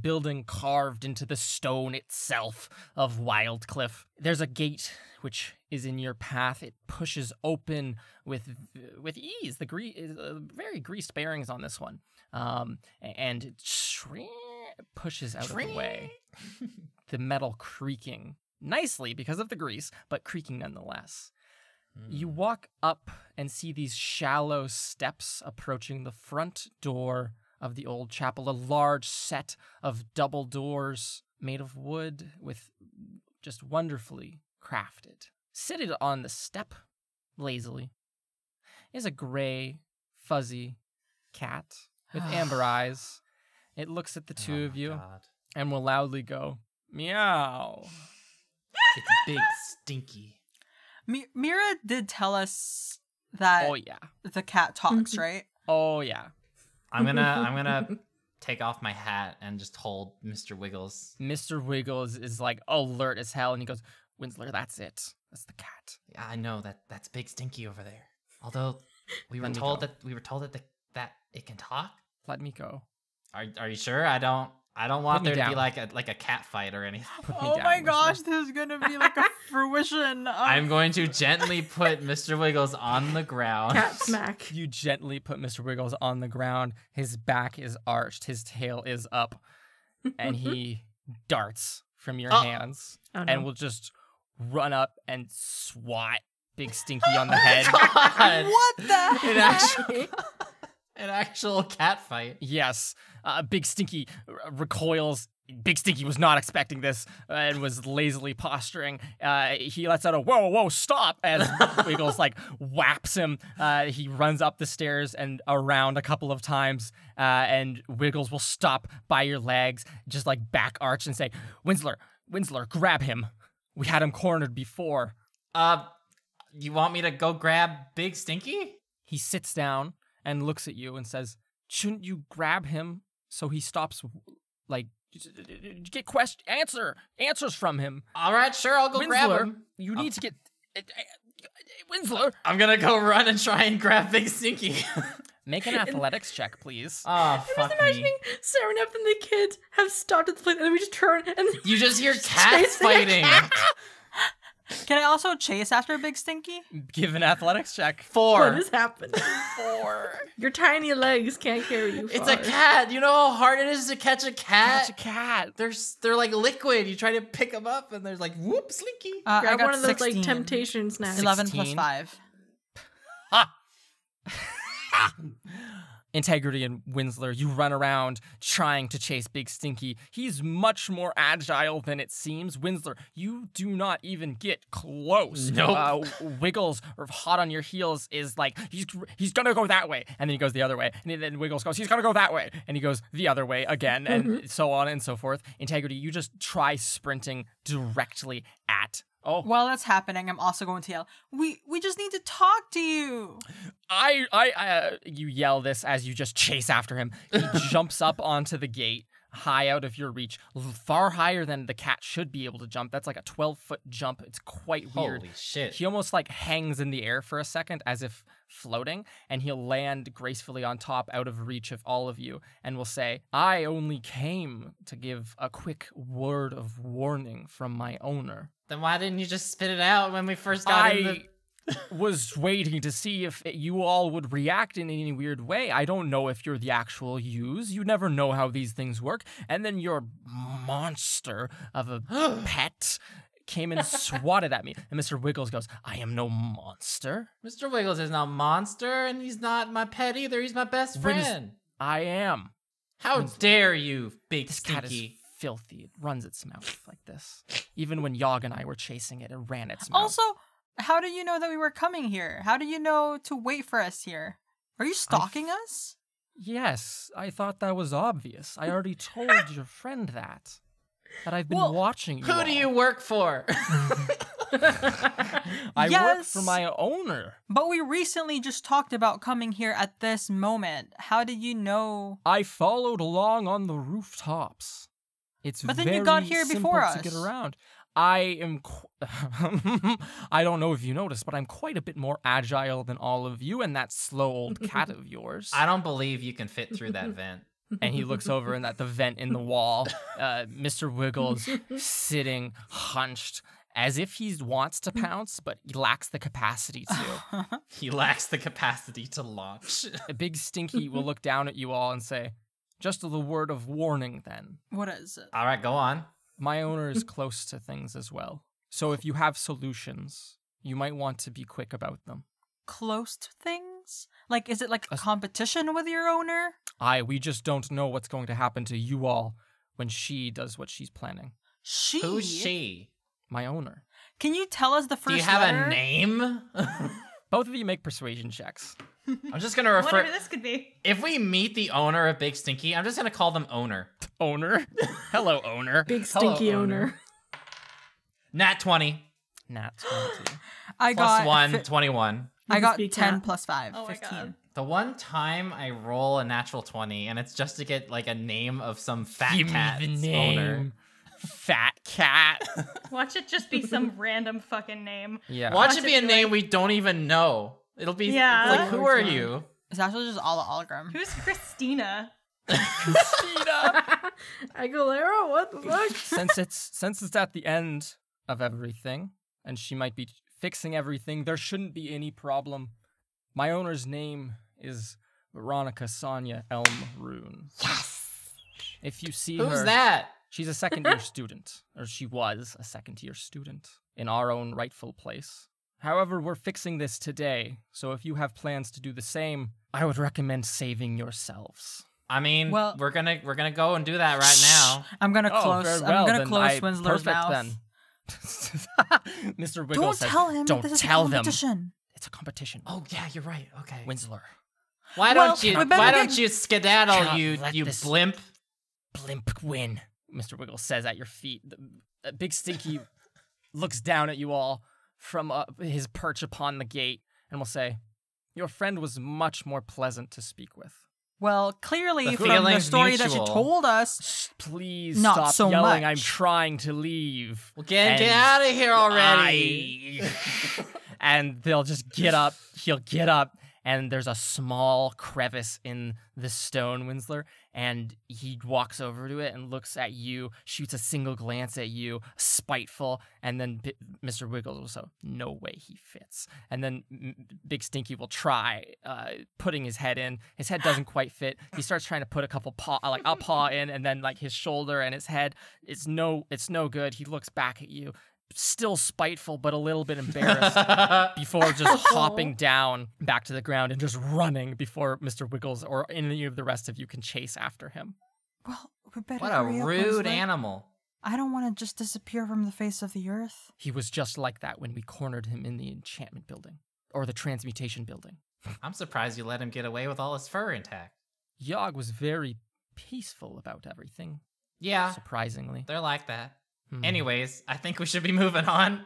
building carved into the stone itself of Wildcliff. There's a gate which is in your path. It pushes open with ease. The very greased bearings on this one, and it pushes out of the way. The metal creaking nicely because of the grease, but creaking nonetheless. You walk up and see these shallow steps approaching the front door of the old chapel, a large set of double doors made of wood with just wonderfully crafted. Seated on the step, lazily, is a gray, fuzzy cat with amber eyes. It looks at the two of you God. and will loudly go, meow. It's big, stinky. Mira did tell us that Oh, yeah. the cat talks, right? Oh, yeah. I'm gonna take off my hat and just hold Mr. Wiggles. Mr. Wiggles is like alert as hell, and he goes, Winsler, that's it. That's the cat. Yeah, I know that's big, stinky over there. Although we were Let me told go. that it can talk. Let me go. Are you sure? I don't want Put me there to be down. like a cat fight or anything. Put me Oh down, my Winsler. gosh, this is gonna be like a fruition. I'm going to gently put Mr. Wiggles on the ground. Cat smack. You gently put Mr. Wiggles on the ground. His back is arched. His tail is up. And he darts from your hands Oh, no. and will just run up and swat Big Stinky on the head. God. What the heck? An actual cat fight. Yes. Big Stinky recoils. Big Stinky was not expecting this and was lazily posturing. He lets out a whoa, stop as Wiggles like whaps him. He runs up the stairs and around a couple of times, and Wiggles will stop by your legs, just like back arch and say, Winsler, grab him. We had him cornered before. You want me to go grab Big Stinky? He sits down and looks at you and says, shouldn't you grab him so he stops, like, get answers from him? All right, sure, I'll go grab Winsler, him. you need to get... Winsler! I'm gonna go run and try and grab Big Stinky. Make an athletics check, please. Oh, I'm fuck just imagining me. Serenep and the kids have stopped at the place, and then we just turn and You just hear cats chasing a fighting. cat. Can I also chase after Big Stinky? Give an athletics check. 4. What is happening? 4. Your tiny legs can't carry you It's far. a cat. You know how hard it is to catch a cat? Catch a cat. They're like liquid. You try to pick them up, and there's like, whoop, slinky. I Grab got one of those 16. like temptation snacks. 11 plus 16. 5. Integrity and Winsler, you run around trying to chase Big Stinky. He's much more agile than it seems. Winsler, you do not even get close. Nope. Wiggles, or hot on your heels, is like, he's gonna go that way. And then he goes the other way. And then Wiggles goes, he's gonna go that way. And he goes the other way again, and so on and so forth. Integrity, you just try sprinting directly at. Oh, While that's happening, I'm also going to yell, we just need to talk to you. you yell this as you just chase after him. He jumps up onto the gate, high out of your reach, far higher than the cat should be able to jump. That's like a 12-foot jump. It's quite weird. Holy shit. He almost like hangs in the air for a second as if floating, and he'll land gracefully on top out of reach of all of you and will say, I only came to give a quick word of warning from my owner. Then why didn't you just spit it out when we first got in the... was waiting to see if you all would react in any weird way. I don't know if you're the actual yous. You never know how these things work. And then your monster of a pet came and swatted at me. And Mr. Wiggles goes, I am no monster. Mr. Wiggles is not a monster, and he's not my pet either. He's my best friend. I am. How dare you, Big This cat is Stinky. filthy. It runs its mouth like this. Even when Yog and I were chasing it, it ran its mouth. Also, how do you know that we were coming here? How do you know to wait for us here? Are you stalking us? Yes, I thought that was obvious. I already told your friend that I've been watching you. Who do you work for? I work Yes. for my owner. But we recently just talked about coming here at this moment. How did you know? I followed along on the rooftops. It's But then very you got here simple before to get us. around. I am. I don't know if you noticed, but I'm quite a bit more agile than all of you and that slow old cat of yours. I don't believe you can fit through that vent. And he looks over and at the vent in the wall, Mr. Wiggles sitting hunched as if he wants to pounce, but he lacks the capacity to. He lacks the capacity to launch. A Big Stinky will look down at you all and say, just the word of warning then. What is it? All right, go on. My owner is close to things as well. So if you have solutions, you might want to be quick about them. Close to things? Like, is it like a competition with your owner? We just don't know what's going to happen to you all when she does what she's planning. She? Who's she? My owner. Can you tell us the first Do you have letter? a name? Both of you make persuasion checks. I'm just gonna refer. Whatever this could be. If we meet the owner of Big Stinky, I'm just gonna call them owner. Owner? Hello, owner. Big Hello, stinky owner. Nat 20 Nat 20. I plus got 1, fi- 21. I got Speak 10 cat. plus 5, Oh my 15. God. The one time I roll a natural 20, and it's just to get like a name of some fat Give me cat's the name. owner. Fat cat. Watch it just be some random fucking name. Yeah. Watch Watch it it be a be name we don't even know. It'll be Yeah. like, who are you? It's actually just all a hologram. Who's Christina? Aguilera, what the fuck? Since it's at the end of everything, and she might be fixing everything, there shouldn't be any problem. My owner's name is Veronica Sonia Elmrune. Yes. If you see her, Who's that? she's a second-year student, or she was a second-year student in our own rightful place. However, we're fixing this today, so if you have plans to do the same, I would recommend saving yourselves. I mean, Well- we're gonna go and do that right now. I'm gonna Oh, close. very I'm well, gonna then close Winsler's perfect mouth. then. Mr. Wiggles Don't says, tell him. Don't this is tell a them. competition. It's a competition. Oh yeah, you're right. Okay. Winsler. Why Well, don't you we better why get- don't you skedaddle, Cannot you let you this- blimp? Blimp win. Mr. Wiggles says at your feet. The Big Stinky looks down at you all from his perch upon the gate and will say, your friend was much more pleasant to speak with. Well, clearly The from the feeling's story that you mutual. told us, Please Not stop so yelling. much. I'm trying to leave. Well, get And out of here already. And they'll just get up. He'll get up and there's a small crevice in the stone, Winsler, and he walks over to it and looks at you, shoots a single glance at you, spiteful, and then Mr. Wiggles will say, no way he fits. And then Big Stinky will try putting his head in. His head doesn't quite fit. He starts trying to put a paw in, and then like his shoulder and his head, it's no good. He looks back at you, still spiteful, but a little bit embarrassed before just hopping down back to the ground and just running before Mr. Wiggles or any of the rest of you can chase after him. Well, we better What a hurry up, rude Winslet. animal. I don't want to just disappear from the face of the earth. He was just like that when we cornered him in the enchantment building, or the transmutation building. I'm surprised you let him get away with all his fur intact. Yogg was very peaceful about everything, Yeah, surprisingly. they're like that. Hmm. Anyways, I think we should be moving on.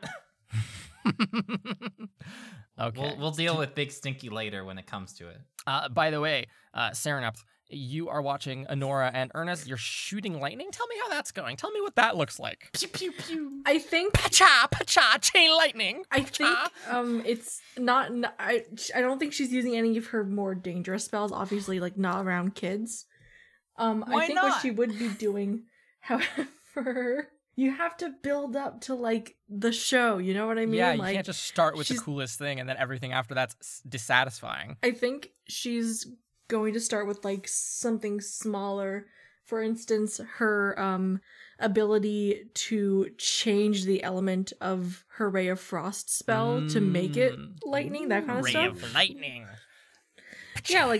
Okay. We'll deal with Big Stinky later when it comes to it. By the way, Serenap, you are watching Honora and Ernest. You're shooting lightning. Tell me how that's going. Tell me what that looks like. Pew pew pew. I think Pacha pacha chain lightning. I think it's not I don't think she's using any of her more dangerous spells, obviously like not around kids. I Why think what not? she would be doing, however, you have to build up to like the show, you know what I mean? Yeah, you like, can't just start with the she's- coolest thing and then everything after that's dissatisfying. I think she's going to start with like something smaller. For instance, her ability to change the element of her Ray of Frost spell to make it lightning, that kind of Ray stuff. of lightning. Yeah,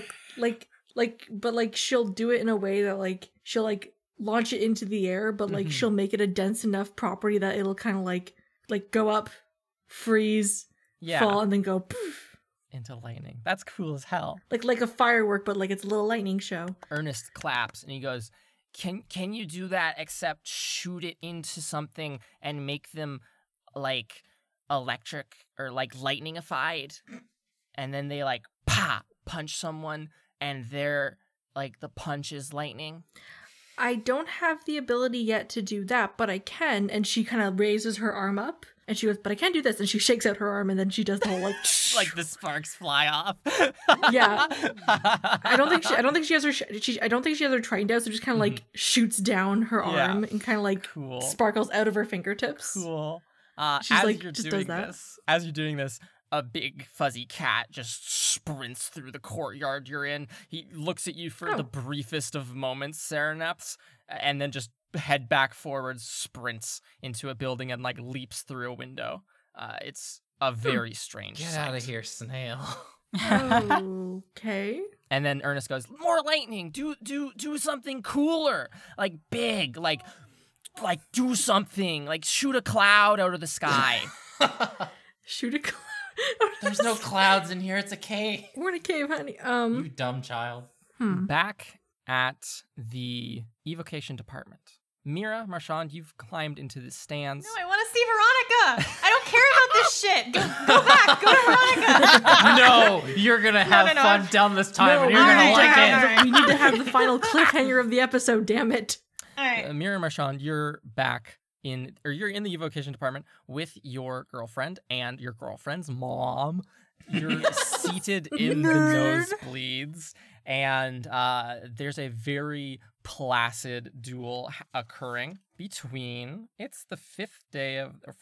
but like she'll do it in a way that like she'll like launch it into the air, but like she'll make it a dense enough property that it'll kind of like go up, freeze, Yeah. fall, and then go poof. Into lightning. That's cool as hell. Like a firework, but like it's a little lightning show. Ernest claps and he goes, Can you do that except shoot it into something and make them like electric or like lightningified? And then they like punch someone and they're like the punch is lightning. I don't have the ability yet to do that, but I can. And she kind of raises her arm up and she goes, but I can't do this. And she shakes out her arm and then she does the whole like, Like the sparks fly off. yeah. I don't think she has her trained out. So just kind of like shoots down her Yeah. arm and kind of like Cool. sparkles out of her fingertips. Cool. She's as like, you're just doing does that. this, as you're doing this, a big fuzzy cat just sprints through the courtyard you're in. He looks at you for the briefest of moments, Serenaps, and then just head back forward, sprints into a building and like leaps through a window. It's a very strange Get sight. out of here, snail. Okay. And then Ernest goes, "More lightning. Do something cooler, like big, like do something, like shoot a cloud out of the sky." Shoot a cloud. There's no clouds in here. It's a cave. We're in a cave, honey. You dumb child. Back at the evocation department, Mira, Marchand, you've climbed into the stands. No, I want to see Veronica. I don't care about this shit. Go back. Go to Veronica. No, you're gonna have no, fun down this time, and you're we gonna need to like have it. we need to have the final cliffhanger of the episode, damn it. All right. Mira, Marchand, you're back you're in the evocation department with your girlfriend and your girlfriend's mom. You're seated in the nosebleeds, and there's a very placid duel occurring between. It's the fourth day of the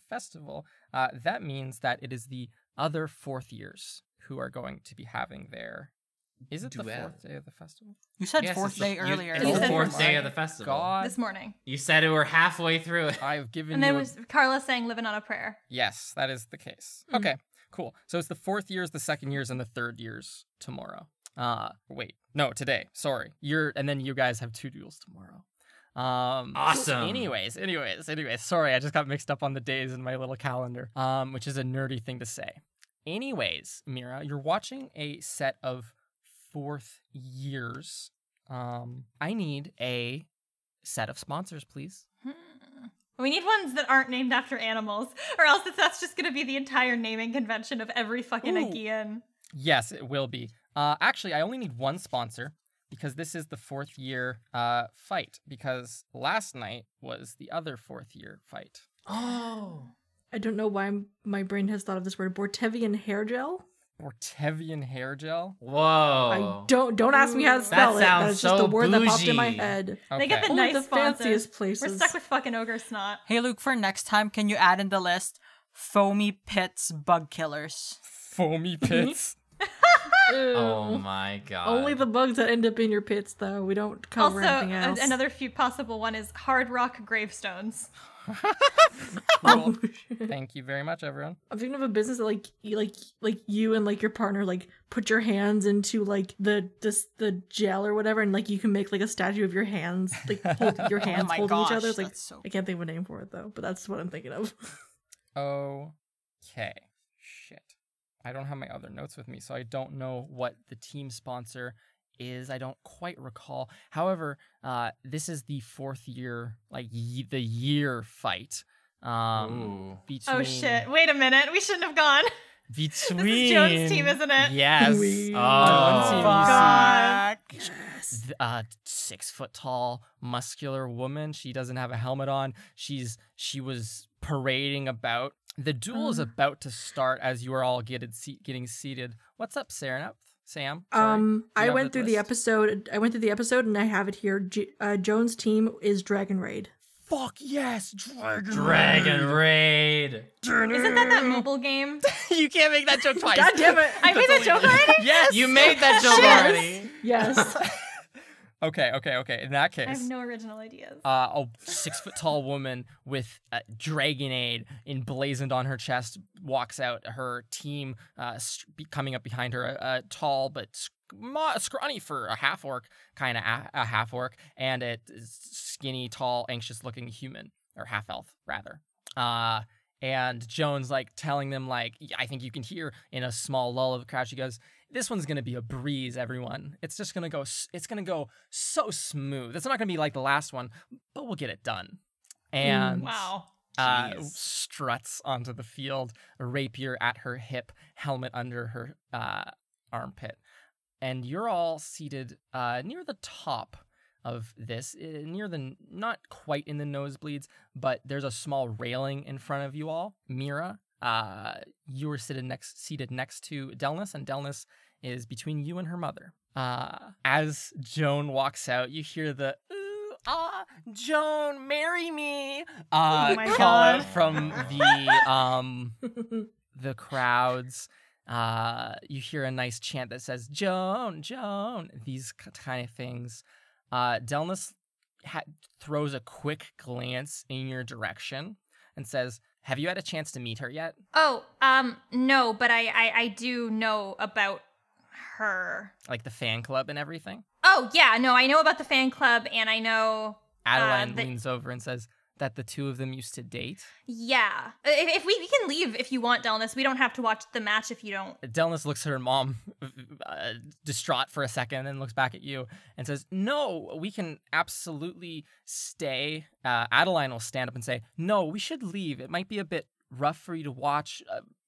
festival. That means that it is the other fourth years who are going to be having their. Is it the Duel. fourth day of the festival? You said Yes, fourth it's day the- earlier. It's You the said fourth fourth day day. of the festival. God, This morning. You said we were halfway through it. I've given And you. then was Carla saying living on a prayer. Yes, that is the case. Okay, cool. So it's the fourth years, the second years, and the third years tomorrow. Wait, no, today. Sorry, and then you guys have 2 duels tomorrow. Awesome. Anyways. Sorry, I just got mixed up on the days in my little calendar. Which is a nerdy thing to say. Anyways, Mira, you're watching a set of fourth years. I need a set of sponsors, please. We need ones that aren't named after animals, or else that's just going to be the entire naming convention of every fucking Ooh. Aegean. Yes, it will be. Actually, I only need one sponsor because this is the fourth year fight. Because last night was the other fourth year fight. Oh. I don't know why my brain has thought of this word. Bortevian hair gel? Bortevian hair gel. Whoa. Don't ask me how to spell it. sounds That's just so the word that popped in my bougie. head. They get the Only nice the sponsors. fanciest We're places. stuck with fucking ogre snot. Hey, Luke, for next time, can you add in the list Foamy Pits Bug Killers? Foamy pits. Oh my god. Only the bugs that end up in your pits, though. We don't cover Also, anything else. another few possible one is hard rock gravestones. Cool. Thank you very much, everyone. I'm thinking of a business that like you and like your partner like put your hands into like the gel or whatever, and like you can make like a statue of your hands, like hold your hands my holding each gosh, other. It's like that's so I can't think of a name for it though, but that's what I'm thinking of. Okay. Shit. I don't have my other notes with me, so I don't know what the team sponsor is. I don't quite recall. However, this is the fourth year, like the year fight. Ooh. Between, Oh shit! Wait a minute. We shouldn't have gone. Between This is Joan's team, isn't it? Yes. We- On one team you see Fuck. a 6 foot tall muscular woman. She doesn't have a helmet on. She was parading about. The duel is about to start as you are all getting seated. What's up, Sam? Sorry. I have went the through the list? episode. I went through the episode, and I have it here. Joan's team is Dragon Raid. Fuck yes, Dragon Raid. Isn't that mobile game? You can't make that joke twice. God damn it! I made that joke already? Yes. You made that joke already. Yes. Okay. In that I have case, no original ideas. a 6 foot tall woman with a Dragonade emblazoned on her chest walks out. Her team coming up behind her, a tall but scrawny for a half orc, kind of a half orc, and a skinny, tall, anxious looking human, or half elf rather. And Joan's like telling them, like, I think you can hear in a small lull of the crowd, she goes, "This one's gonna be a breeze, everyone. It's just gonna go. It's gonna go so smooth. It's not gonna be like the last one, but we'll get it done." And Wow. struts onto the field, a rapier at her hip, helmet under her armpit, and you're all seated near the top of this, near the, not quite in the nosebleeds, but there's a small railing in front of you all. Mira, you were seated next to Delnus, and Delnus is between you and her mother. As Joan walks out, you hear the Joan, marry me! Oh my call God. out from the crowds. You hear a nice chant that says, "Joan, Joan," these kind of things. Delnus throws a quick glance in your direction and says, "Have you had a chance to meet her yet?" Oh, no, but I do know about her. Like the fan club and everything? Oh, yeah, no, I know about the fan club, and I know... Adeline leans over and says that the two of them used to date. Yeah. If we can leave if you want, Delnus. We don't have to watch the match if you don't. Delnus looks at her mom, distraught for a second, and looks back at you and says, "No, we can absolutely stay." Adeline will stand up and say, "No, we should leave. It might be a bit rough for you to watch.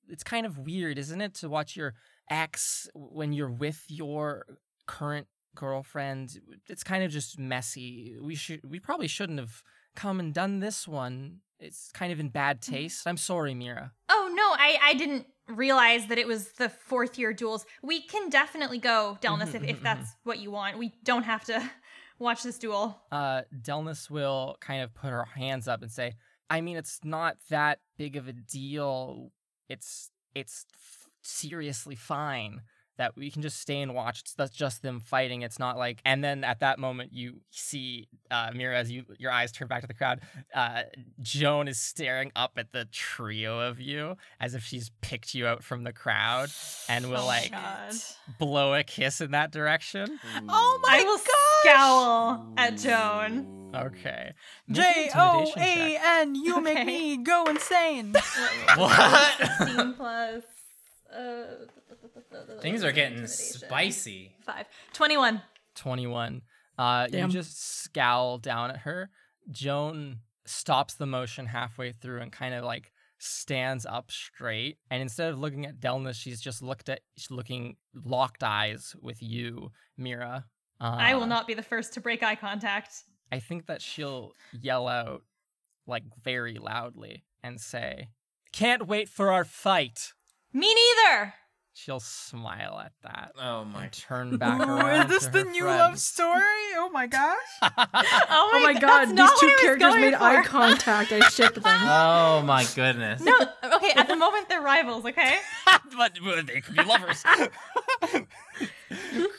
It's kind of weird, isn't it, to watch your ex when you're with your current girlfriend? It's kind of just messy. We probably shouldn't have come and done this one. It's kind of in bad taste. I'm sorry, Mira." Oh, no, I didn't realize that it was the fourth year duels. We can definitely go, Delnus, if that's what you want. We don't have to watch this duel. Delnus will kind of put her hands up and say, "I mean, it's not that big of a deal. It's seriously fine that we can just stay and watch. That's just them fighting. It's not like..." And then at that moment, you see, Mira, as your eyes turn back to the crowd, Joan is staring up at the trio of you as if she's picked you out from the crowd and will, God. blow a kiss in that direction. Oh my I will scowl at Joan. Okay. Make an intimidation check. JOAN, you make Okay. me go insane. What? 16 plus... Things are getting intimidation. spicy. 5. 21. 21. You Damn. just scowl down at her. Joan stops the motion halfway through and kind of like stands up straight. And instead of looking at Delnus, she's looking locked eyes with you, Mira. I will not be the first to break eye contact. I think that she'll yell out like very loudly and say, "Can't wait for our fight." Me neither! She'll smile at that. Oh my. And turn back Ooh, around. is this to the her new friends. love story? Oh my gosh. Oh my god, that's these not two what I was characters going made for. eye contact. I ship them. Oh my goodness. No, okay, at the moment they're rivals, okay? but they could be lovers.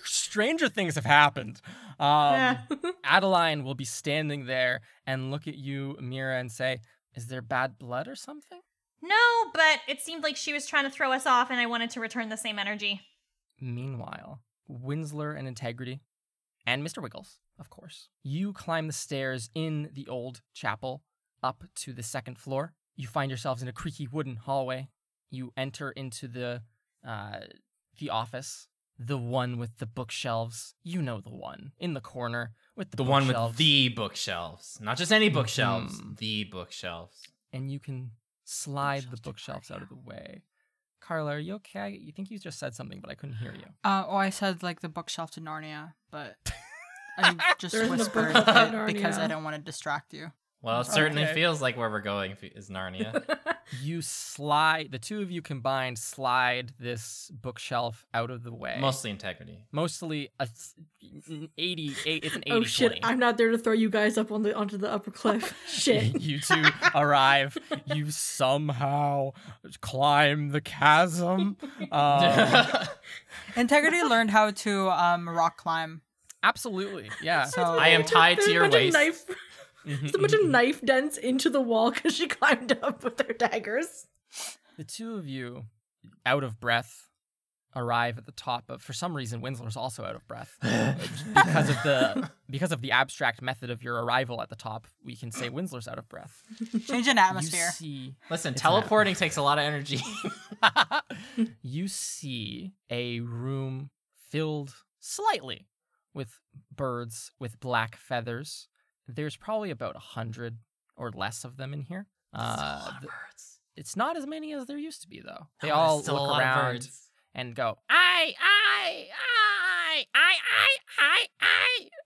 Stranger things have happened. Adeline will be standing there and look at you, Mira, and say, "Is there bad blood or something?" No, but it seemed like she was trying to throw us off, and I wanted to return the same energy. Meanwhile, Winslow and Integrity, and Mr. Wiggles, of course, you climb the stairs in the old chapel up to the second floor. You find yourselves in a creaky wooden hallway. You enter into the office, the one with the bookshelves. You know the one in the corner with the The bookshelves. one with the bookshelves. Not just any bookshelves. Mhm. The bookshelves. And you can slide the bookshelves out of the way. Carla, are you okay? You think you just said something, but I couldn't hear you. I said like the bookshelf to Narnia, but I just There isn't a whispered book to it because Narnia. I don't want to distract you. Well, it certainly Okay. feels like where we're going is Narnia. You slide, the two of you combined slide this bookshelf out of the way. Mostly integrity. Mostly a 80, it's an 80 Oh shit! 20. I'm not there to throw you guys up onto the upper cliff. Shit. You two arrive. You somehow climb the chasm. Integrity learned how to rock climb. Absolutely, yeah. So I am tied to There's a your bunch of waist. knife- There's a bunch of knife dents into the wall because she climbed up with her daggers. The two of you, out of breath, arrive at the top of. For some reason, Winslow's also out of breath because of the abstract method of your arrival at the top. We can say Winslow's out of breath. change in You atmosphere. see, Listen, It's teleporting takes a lot of energy. you see a room filled slightly with birds with black feathers. There's probably about 100 or less of them in here. birds. It's not as many as there used to be, though. They No, all there's still a look lot of around birds. and go, I,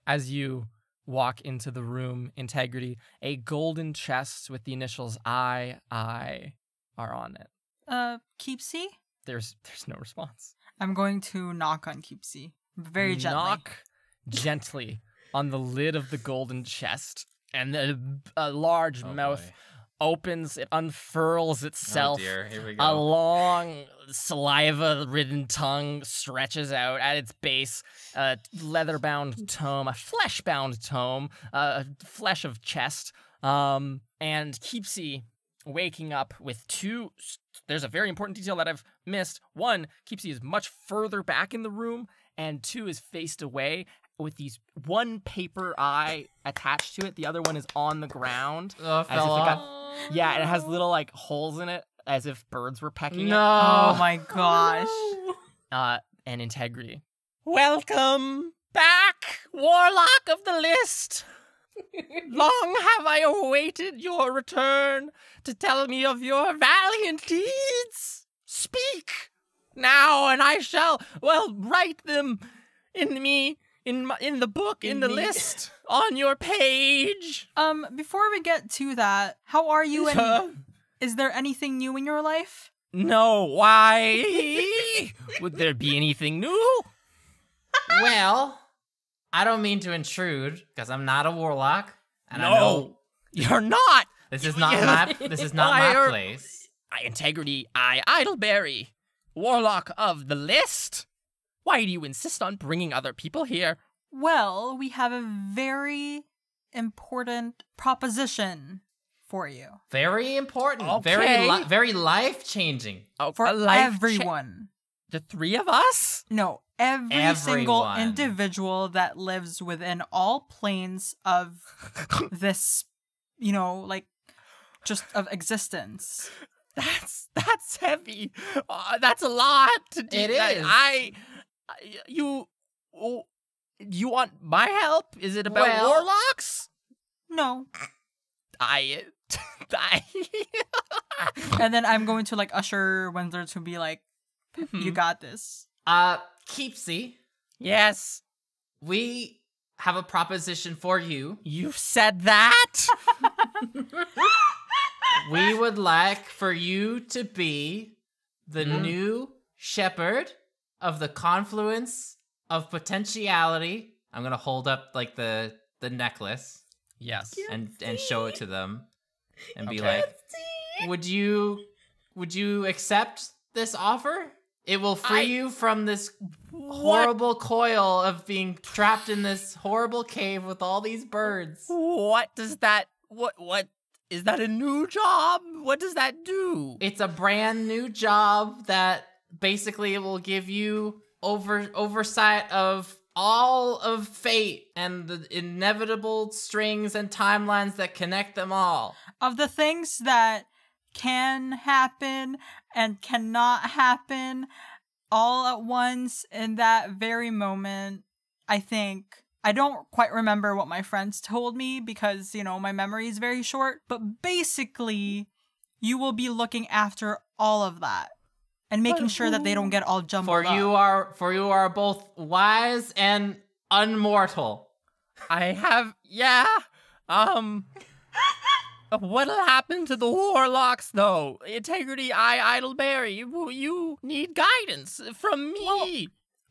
as you walk into the room. Integrity, a golden chest with the initials I are on it. Keepsy? There's no response. I'm going to knock on Keepsy. Very gently. Knock gently on the lid of the golden chest, and a large mouth boy. opens. It unfurls itself. Oh dear, here we A go. long, saliva-ridden tongue stretches out at its base. A leather-bound tome, a flesh-bound tome, flesh of chest. And Keepsy waking up with two. There's a very important detail that I've missed. One, Keepsy is much further back in the room, and two is faced away with these one paper eye attached to it. The other one is on the ground. Oh, As if fell it off. got, yeah, it has little like holes in it as if birds were pecking No. Oh my gosh. it. And Integrity. Welcome back, Warlock of the List. Long have I awaited your return to tell me of your valiant deeds. Speak now, and I shall, write them in the book, in the list, on your page. Before we get to that, how are you and is there anything new in your life? No, why? Would there be anything new? Well, I don't mean to intrude because I'm not a warlock, and I No, know you're not. this is not my place. Integrity, Idleberry, Warlock of the List. Why do you insist on bringing other people here? Well, we have a very important proposition for you. Very important. Okay. Very life changing. Oh, For a life everyone. the three of us? No, every single Everyone. individual that lives within all planes of this, just of existence. That's heavy. That's a lot to do. It That- is. You want my help? Is it about Well- warlocks? No. I And then I'm going to usher Windsor to be like, you got this. Keepsy, Yes, we have a proposition for you. you've said that. We would like for you to be the new shepherd of the confluence of potentiality. I'm gonna hold up like the necklace Yes. and show it to them and be Okay. like, would you accept this offer? It will free you from this horrible coil of being trapped in this horrible cave with all these birds. What does that? What is that? A new job? What does that do? It's a brand new job that basically will give you oversight of all of fate and the inevitable strings and timelines that connect them all. Of the things that can happen and cannot happen all at once in that very moment, I think. I don't quite remember what my friends told me because, you know, my memory is very short, but basically, you will be looking after all of that and making sure that they don't get all jumbled up. For you are both wise and unmortal. What'll happen to the warlocks, though? Integrity, Idleberry, you need guidance from me.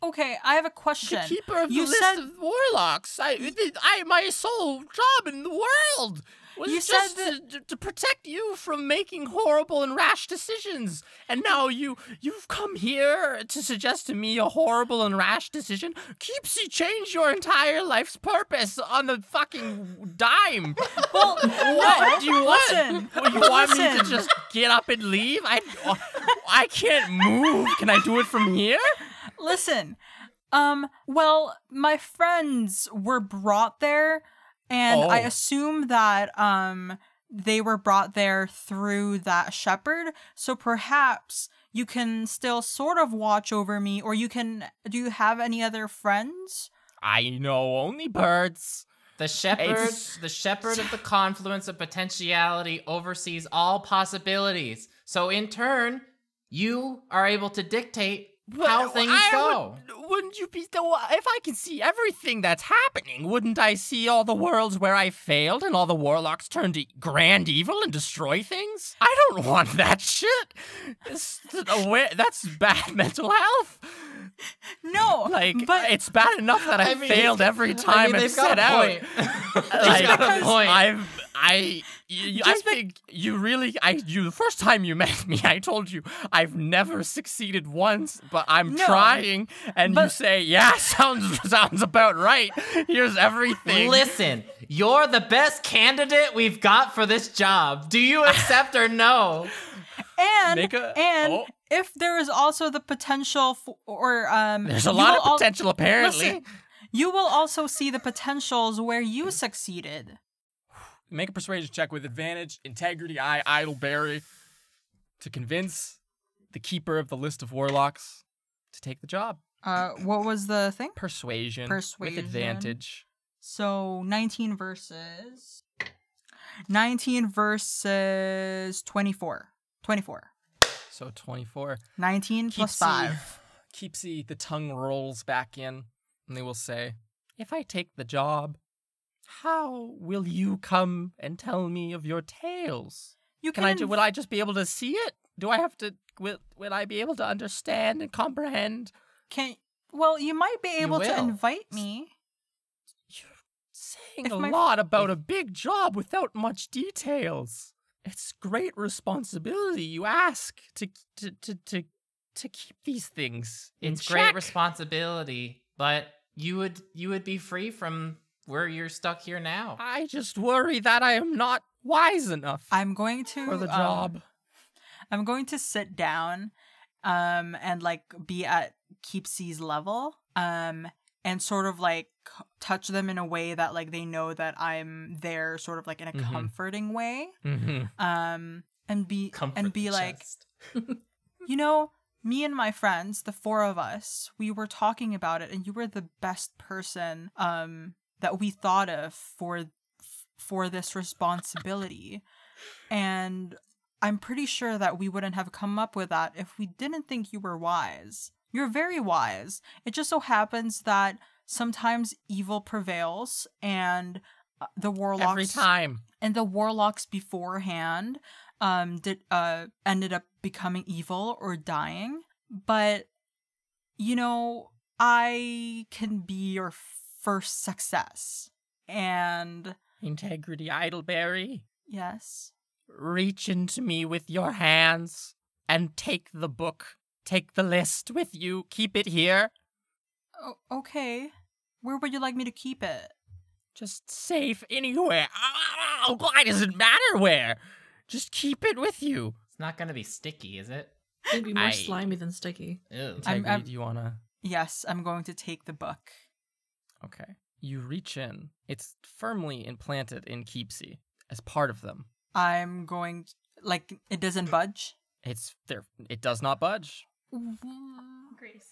Well, okay, I have a question. The keeper of the You list said- of warlocks. My sole job in the world was You just said to protect you from making horrible and rash decisions. And now you've come here to suggest to me a horrible and rash decision. Keepsy, change your entire life's purpose on the fucking dime. Well, What do you want? listen, You want me to listen. just get up and leave? I can't move. Can I do it from here? Listen, well, my friends were brought there, and I Oh. assume that, they were brought there through that shepherd, so perhaps you can still sort of watch over me, or do you have any other friends? I know only birds. The shepherd It's- of the confluence of potentiality oversees all possibilities. So in turn, you are able to dictate how things go. Wouldn't you be? If I can see everything that's happening, wouldn't I see all the worlds where I failed and all the warlocks turned to grand evil and destroy things? I don't want that shit. That's bad mental health. No, Like, but it's bad enough that I mean, failed every time I've they've got set a out. point. Like, They've got a point. I think the first time you met me, I told you I've never succeeded once, but I'm No, trying. And you but- say, yeah, sounds about right. Here's everything. Listen, you're the best candidate we've got for this job. Do you accept or no? and if there is also the potential There's a lot of potential, apparently. Listen, you will also see the potentials where you succeeded. Make a persuasion check with advantage, integrity, Idleberry, to convince the keeper of the list of warlocks to take the job. What was the thing? Persuasion. Persuasion. With advantage. So 19 versus 24. 24. So 24. 19 plus 5. Keepsy, the tongue rolls back in, and they will say, if I take the job, how will you come and tell me of your tales? You Will I just be able to see it? Do I have to, will I be able to understand and comprehend? Well, you might be able to will. invite me. You're saying If a my- lot about a big job without much details. It's great responsibility you ask to keep these things in It's great check. responsibility, but you would be free from where you're stuck here now. I just worry that I am not wise enough I'm going to for the job. I'm going to sit down and like be at Keepsy's level and sort of like touch them in a way that like they know that I'm there sort of like in a Mhm. comforting way. Mm-hmm. And be Comfort the like, chest. you know, me and my friends, the four of us, we were talking about it, and you were the best person that we thought of for this responsibility. And I'm pretty sure that we wouldn't have come up with that if we didn't think you were wise. You're very wise. It just so happens that sometimes evil prevails, and the warlocks Every time. and the warlocks beforehand ended up becoming evil or dying. but, you know, I can be your first success. And... Integrity Idleberry, Yes? reach into me with your hands and take the book. Take the list with you. Keep it here. Okay. Where would you like me to keep it? Just safe anywhere. Oh, why does it matter where? Just keep it with you. It's not gonna be sticky, is it? It'd be more I- slimy than sticky. Ew. Integrity, do you want to... Yes, I'm going to take the book. Okay. You reach in. It's firmly implanted in Keepsy as part of them. I'm going to, like, it doesn't budge. It's there. It does not budge. Grace.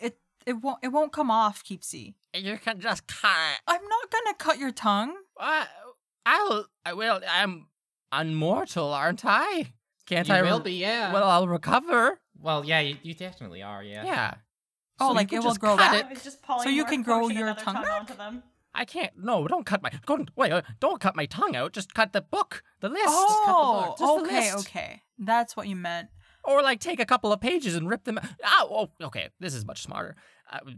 It won't come off, Keepsy. You can just cut. I'm not gonna cut your tongue. I'm immortal, aren't I? Can't You I? will be, yeah. Well, I'll recover. Well, yeah, you definitely are, yeah. Yeah. Oh, So you like can it will just grow cut back. it. Just pulling So you more can grow potion your another tongue back? onto them. I can't. No, don't cut my. Don't cut my tongue out. Just cut the book, the list. Oh, just the okay, list. okay. That's what you meant. Or like take a couple of pages and rip them. Oh, okay. This is much smarter.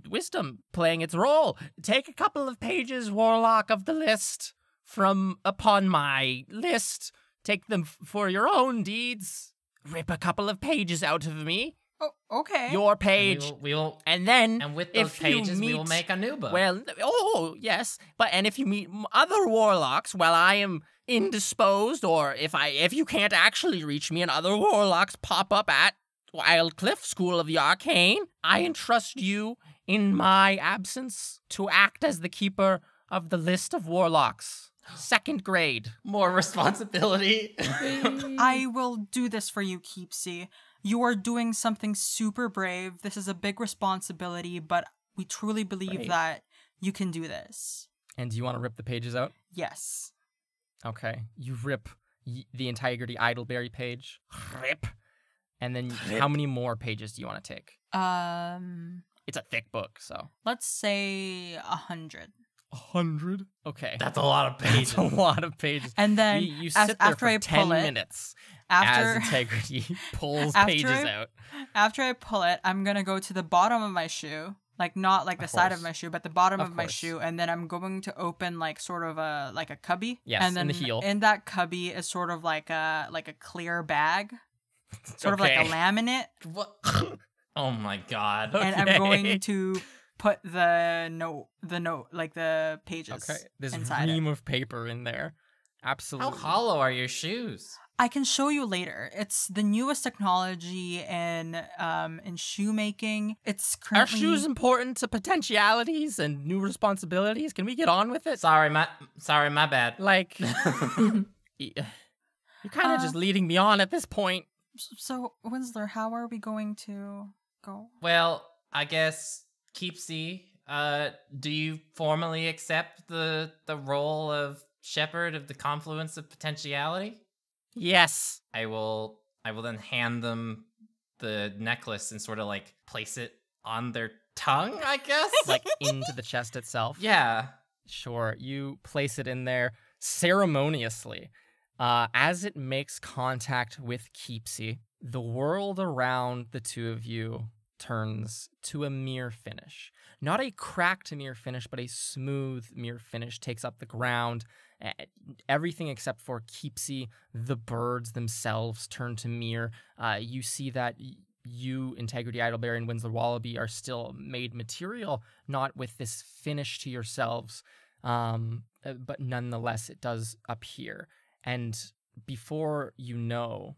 Wisdom playing its role. Take a couple of pages, Warlock, of the list from upon my list. Take them for your own deeds. Rip a couple of pages out of me. Oh, okay. Your And page. we will, And then, and with those if you pages, we will meet- make a new book. Well, yes, and if you meet other warlocks while I am indisposed, or if you can't actually reach me and other warlocks pop up at Wildcliff School of the Arcane, I entrust you in my absence to act as the keeper of the list of warlocks. 2nd grade. More responsibility. I will do this for you, Keepsy. You are doing something super brave. This is a big responsibility, but we truly believe Brave. that you can do this. And do you want to rip the pages out? Yes. Okay. You rip the Integrity Idleberry page. Rip. And then how many more pages do you want to take? It's a thick book, so. Let's say 100. 100? Okay. That's a lot of pages. That's a lot of pages. And then you sit there after for I 10 pull it, minutes after as Integrity pulls After pages I- out. after I pull it, I'm gonna go to the bottom of my shoe, like not like the side of course. my shoe, but the bottom Of of my course. shoe, and then I'm going to open like sort of a cubby. Yes, and in then the heel. in that cubby is sort of like a clear bag, sort of like a Okay. laminate, What? Oh my god. and I'm Okay. going to put the note, like the pages Okay. This inside ream it. of paper in there. Absolutely. How hollow are your shoes? I can show you later. It's the newest technology in shoemaking. It's Are currently shoes important to potentialities and new responsibilities? Can we get on with it? Sorry, my bad. Like, you're kind of just leading me on at this point. So, Winsler, how are we going to go? Well, I guess Keepsy, do you formally accept the role of Shepherd of the Confluence of Potentiality? Yes. I will then hand them the necklace and sort of like place it on their tongue, I guess. Like into the chest itself. Yeah. Sure. You place it in there ceremoniously. As it makes contact with Keepsy, the world around the two of you turns to a mere finish. Not a cracked mere finish, but a smooth mere finish takes up the ground. Everything except for Keepsy, the birds themselves turn to mere. You see that you, Integrity Idleberry, and Winslow Wallaby are still made material, not with this finish to yourselves, but nonetheless it does appear. And before you know,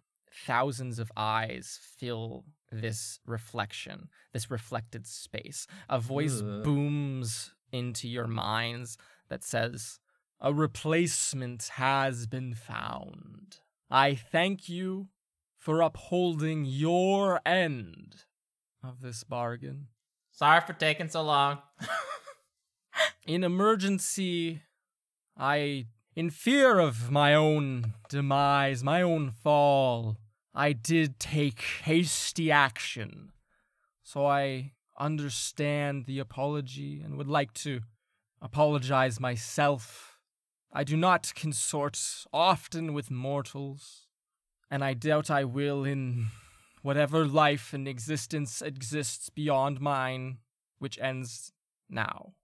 thousands of eyes fill this reflection, this reflected space. A voice booms into your minds that says, "A replacement has been found. I thank you for upholding your end of this bargain. Sorry for taking so long. In emergency, in fear of my own demise, my own fall, I did take hasty action. So I understand the apology and would like to apologize myself. I do not consort often with mortals, and I doubt I will in whatever life and existence exists beyond mine, which ends now.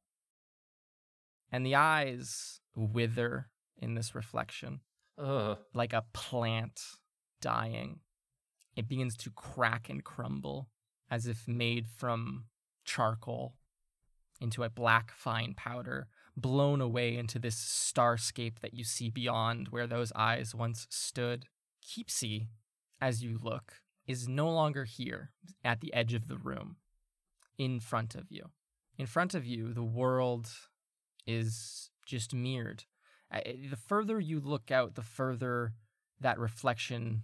And the eyes wither in this reflection, like a plant dying. It begins to crack and crumble as if made from charcoal into a black fine powder, blown away into this starscape that you see beyond where those eyes once stood. Keepsie, as you look, is no longer here at the edge of the room, in front of you. In front of you, the world is just mirrored. The further you look out, the further that reflection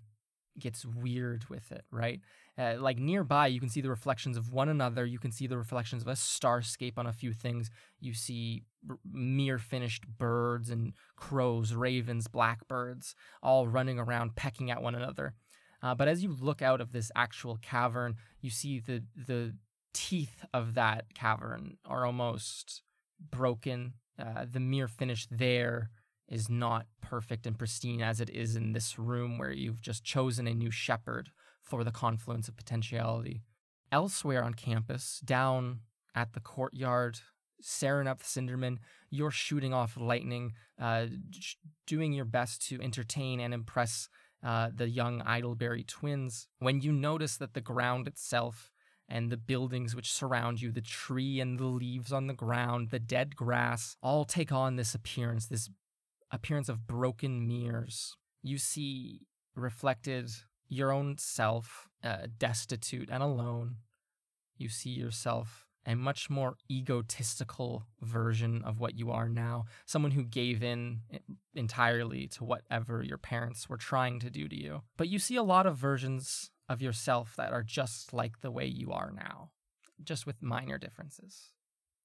gets weird with it, right? Like nearby, you can see the reflections of one another. You can see the reflections of a starscape on a few things. You see mere finished birds and crows, ravens, blackbirds, all running around pecking at one another. But as you look out of this actual cavern, you see the teeth of that cavern are almost broken. The mere finish there is not perfect and pristine as it is in this room where you've just chosen a new shepherd for the confluence of potentiality. Elsewhere on campus, down at the courtyard, Serenup Cinderman, you're shooting off lightning, doing your best to entertain and impress the young Idleberry twins, when you notice that the ground itself and the buildings which surround you, the tree and the leaves on the ground, the dead grass, all take on this appearance of broken mirrors. You see reflected your own self, destitute and alone. You see yourself a much more egotistical version of what you are now, someone who gave in entirely to whatever your parents were trying to do to you. But you see a lot of versions of yourself that are just like the way you are now, just with minor differences.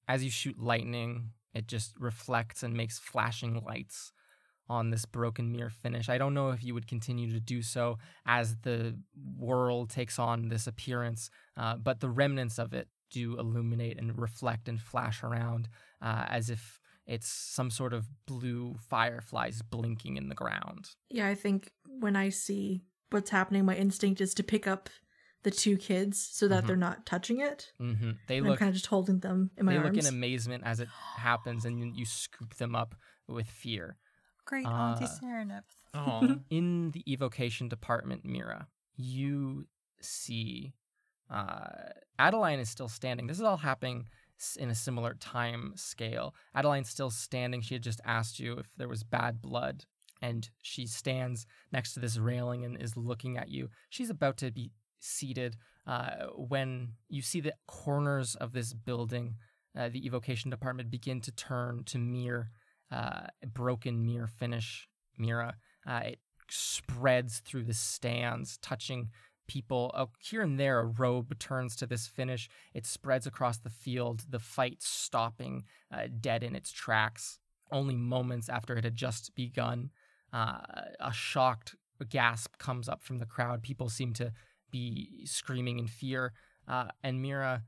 As you shoot lightning, it just reflects and makes flashing lights on this broken mirror finish. I don't know if you would continue to do so as the world takes on this appearance, but the remnants of it do illuminate and reflect and flash around as if it's some sort of blue fireflies blinking in the ground. Yeah, I think when I see what's happening, my instinct is to pick up the two kids so that they're not touching it. Mm-hmm. I'm kind of just holding them in my arms. They look in amazement as it happens, and you scoop them up with fear. Great Auntie Serenip. In the evocation department, Mira, you see Adeline is still standing. This is all happening in a similar time scale. Adeline's still standing. She had just asked you if there was bad blood, and she stands next to this railing and is looking at you. She's about to be seated when you see the corners of this building, the evocation department, begin to turn to mere broken mirror finish. Mira, it spreads through the stands, touching people. Here and there, a robe turns to this finish. It spreads across the field, the fight stopping dead in its tracks. Only moments after it had just begun, a shocked gasp comes up from the crowd. People seem to be screaming in fear. And Mira,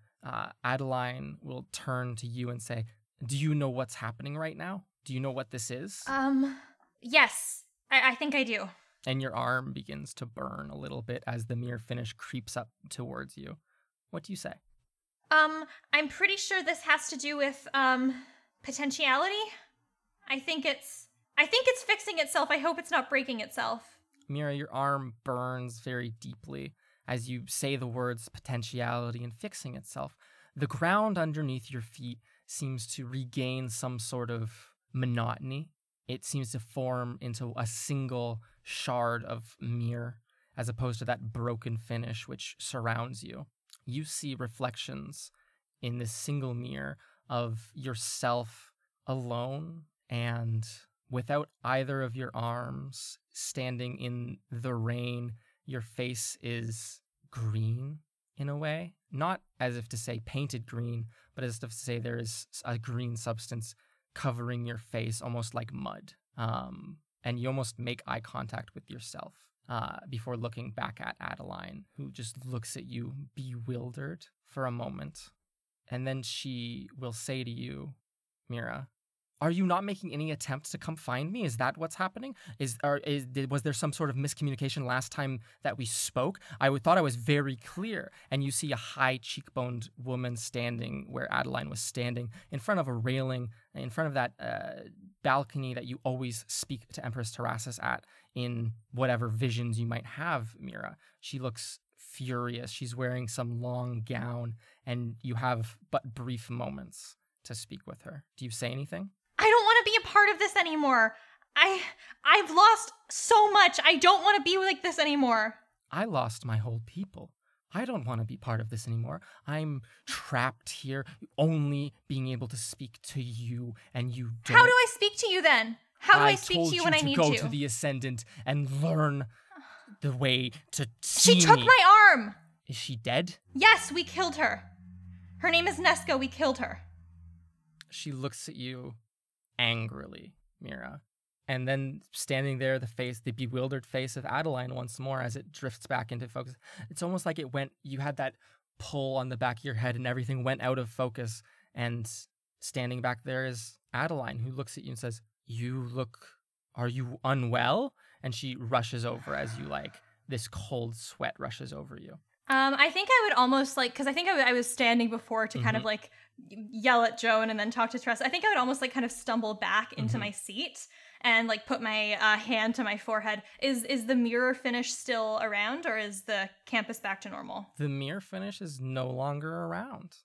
Adeline will turn to you and say, "Do you know what's happening right now? Do you know what this is?" Yes, I think I do. And your arm begins to burn a little bit as the mirror finish creeps up towards you. What do you say? I'm pretty sure this has to do with, potentiality. I think it's fixing itself. I hope it's not breaking itself. Mira, your arm burns very deeply as you say the words potentiality and fixing itself. The ground underneath your feet seems to regain some sort of monotony. It seems to form into a single shard of mirror, as opposed to that broken finish which surrounds you. You see reflections in this single mirror of yourself alone and without either of your arms, standing in the rain. Your face is green in a way, not as if to say painted green, but as if to say there is a green substance covering your face, almost like mud. And you almost make eye contact with yourself before looking back at Adeline, who just looks at you bewildered for a moment. And then she will say to you, Mira, Are you not making any attempts to come find me? Is that what's happening? Was there some sort of miscommunication last time that we spoke? I thought I was very clear. And you see a high cheekboned woman standing where Adeline was standing in front of a railing, in front of that balcony that you always speak to Empress Terrassus at in whatever visions you might have, Mira. She looks furious. She's wearing some long gown, and you have but brief moments to speak with her. Do you say anything? I don't want to be a part of this anymore. I've lost so much. I don't want to be like this anymore. I lost my whole people. I don't want to be part of this anymore. I'm trapped here, only being able to speak to you, and you don't. How do I speak to you then? How do I speak to you when I need to? to? Go to the Ascendant and learn the way to see She took me. my arm. Is she dead? Yes, we killed her. Her name is Nesco. We killed her. She looks at you angrily, Mira. And then standing there, the bewildered face of Adeline once more as it drifts back into focus. It's almost like you had that pull on the back of your head and everything went out of focus. And standing back there is Adeline, who looks at you and says, are you unwell? And she rushes over as you this cold sweat rushes over you. I think I would almost because I think I was standing before to kind of yell at Joan and then talk to Tress. I think I would almost kind of stumble back into my seat and put my hand to my forehead. Is the mirror finish still around, or is the campus back to normal? The mirror finish is no longer around.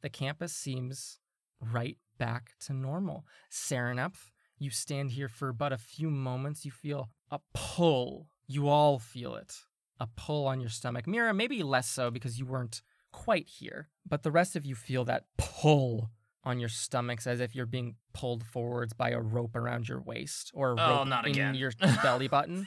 The campus seems right back to normal. Serenaph, you stand here for but a few moments. You feel a pull. You all feel it. A pull on your stomach. Mira, maybe less so because you weren't quite here, but the rest of you feel that pull on your stomachs as if you're being pulled forwards by a rope around your waist or a rope in your belly button.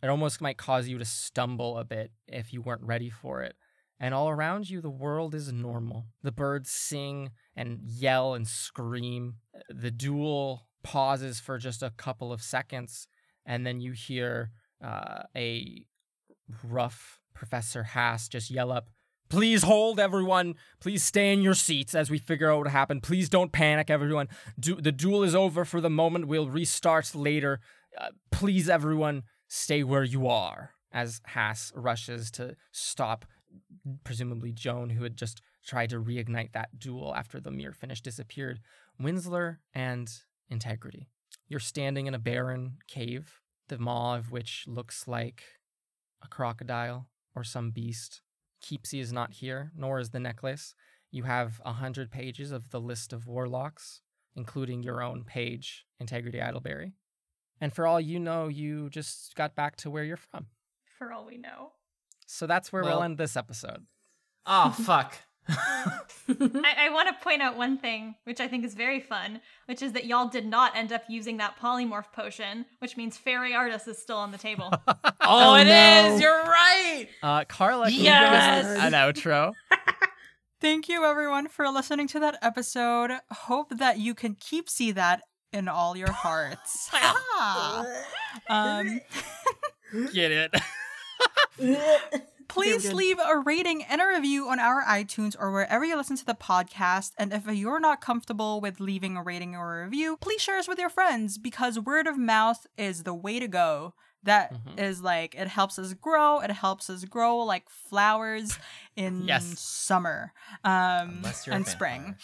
It almost might cause you to stumble a bit if you weren't ready for it. And all around you, the world is normal. The birds sing and yell and scream. The duel pauses for just a couple of seconds, and then you hear a rough Professor Haas just yell up, "Please hold, everyone. Please stay in your seats as we figure out what happened. Please don't panic, everyone. The duel is over for the moment. We'll restart later. Please, everyone, stay where you are." As Haas rushes to stop, presumably Joan, who had just tried to reignite that duel after the mirror finish disappeared. Winsler and Integrity. You're standing in a barren cave, the maw of which looks like a crocodile or some beast. Keepsy is not here, nor is the necklace. You have 100 pages of the list of warlocks, including your own page, Integrity Idleberry. And for all you know, you just got back to where you're from. For all we know. So that's where we'll end this episode. Oh, fuck. I want to point out one thing, which I think is very fun, which is that y'all did not end up using that polymorph potion, which means Fairy Artist is still on the table. Oh, it is! You're right! Carla, can Yes! you give us an outro? Thank you, everyone, for listening to that episode. Hope that you can see that in all your hearts. Get it? Please leave a rating and a review on our iTunes or wherever you listen to the podcast. And if you're not comfortable with leaving a rating or a review, please share us with your friends, because word of mouth is the way to go. That is it helps us grow. It helps us grow like flowers in summer and spring.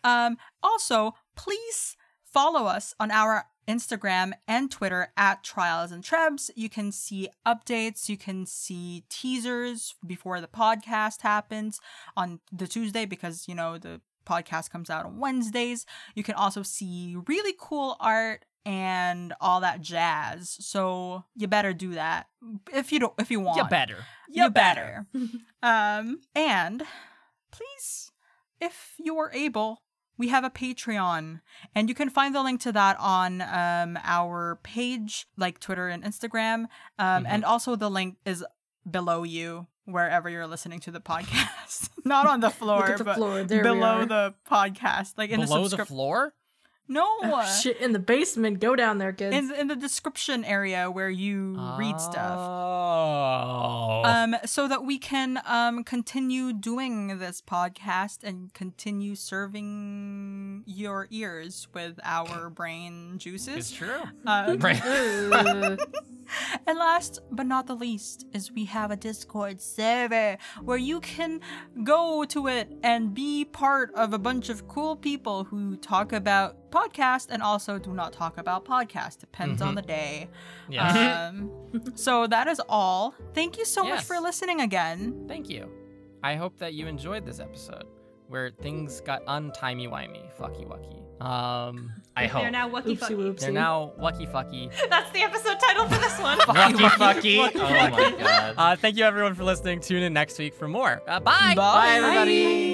Also, please follow us on our Instagram and Twitter at Trials and Trebs. You can see updates. You can see teasers before the podcast happens on the Tuesday, because, the podcast comes out on Wednesdays. You can also see really cool art and all that jazz. So you better do that if you want. You better. And please, if you are able, we have a Patreon, and you can find the link to that on our page, like Twitter and Instagram. And also the link is below you, wherever you're listening to the podcast. Not on the floor, but floor. There below the podcast. Like in below the floor? No. Shit, in the basement. Go down there, kids. In the description area where you read stuff. Oh. So that we can continue doing this podcast and continue serving your ears with our brain juices. It's true. And last but not the least is we have a Discord server where you can go to it and be part of a bunch of cool people who talk about podcast and also do not talk about podcast. Depends on the day. Yeah. So that is all. Thank you so much Yes. for listening again. Thank you. I hope that you enjoyed this episode where things got untimey-wimey, fucky-wucky. I hope. They're now wucky Oopsie fucky. whoopsie. They're now wucky-fucky. That's the episode title for this one. Wucky fucky. Oh my god. Thank you everyone for listening. Tune in next week for more. Bye. Bye, everybody.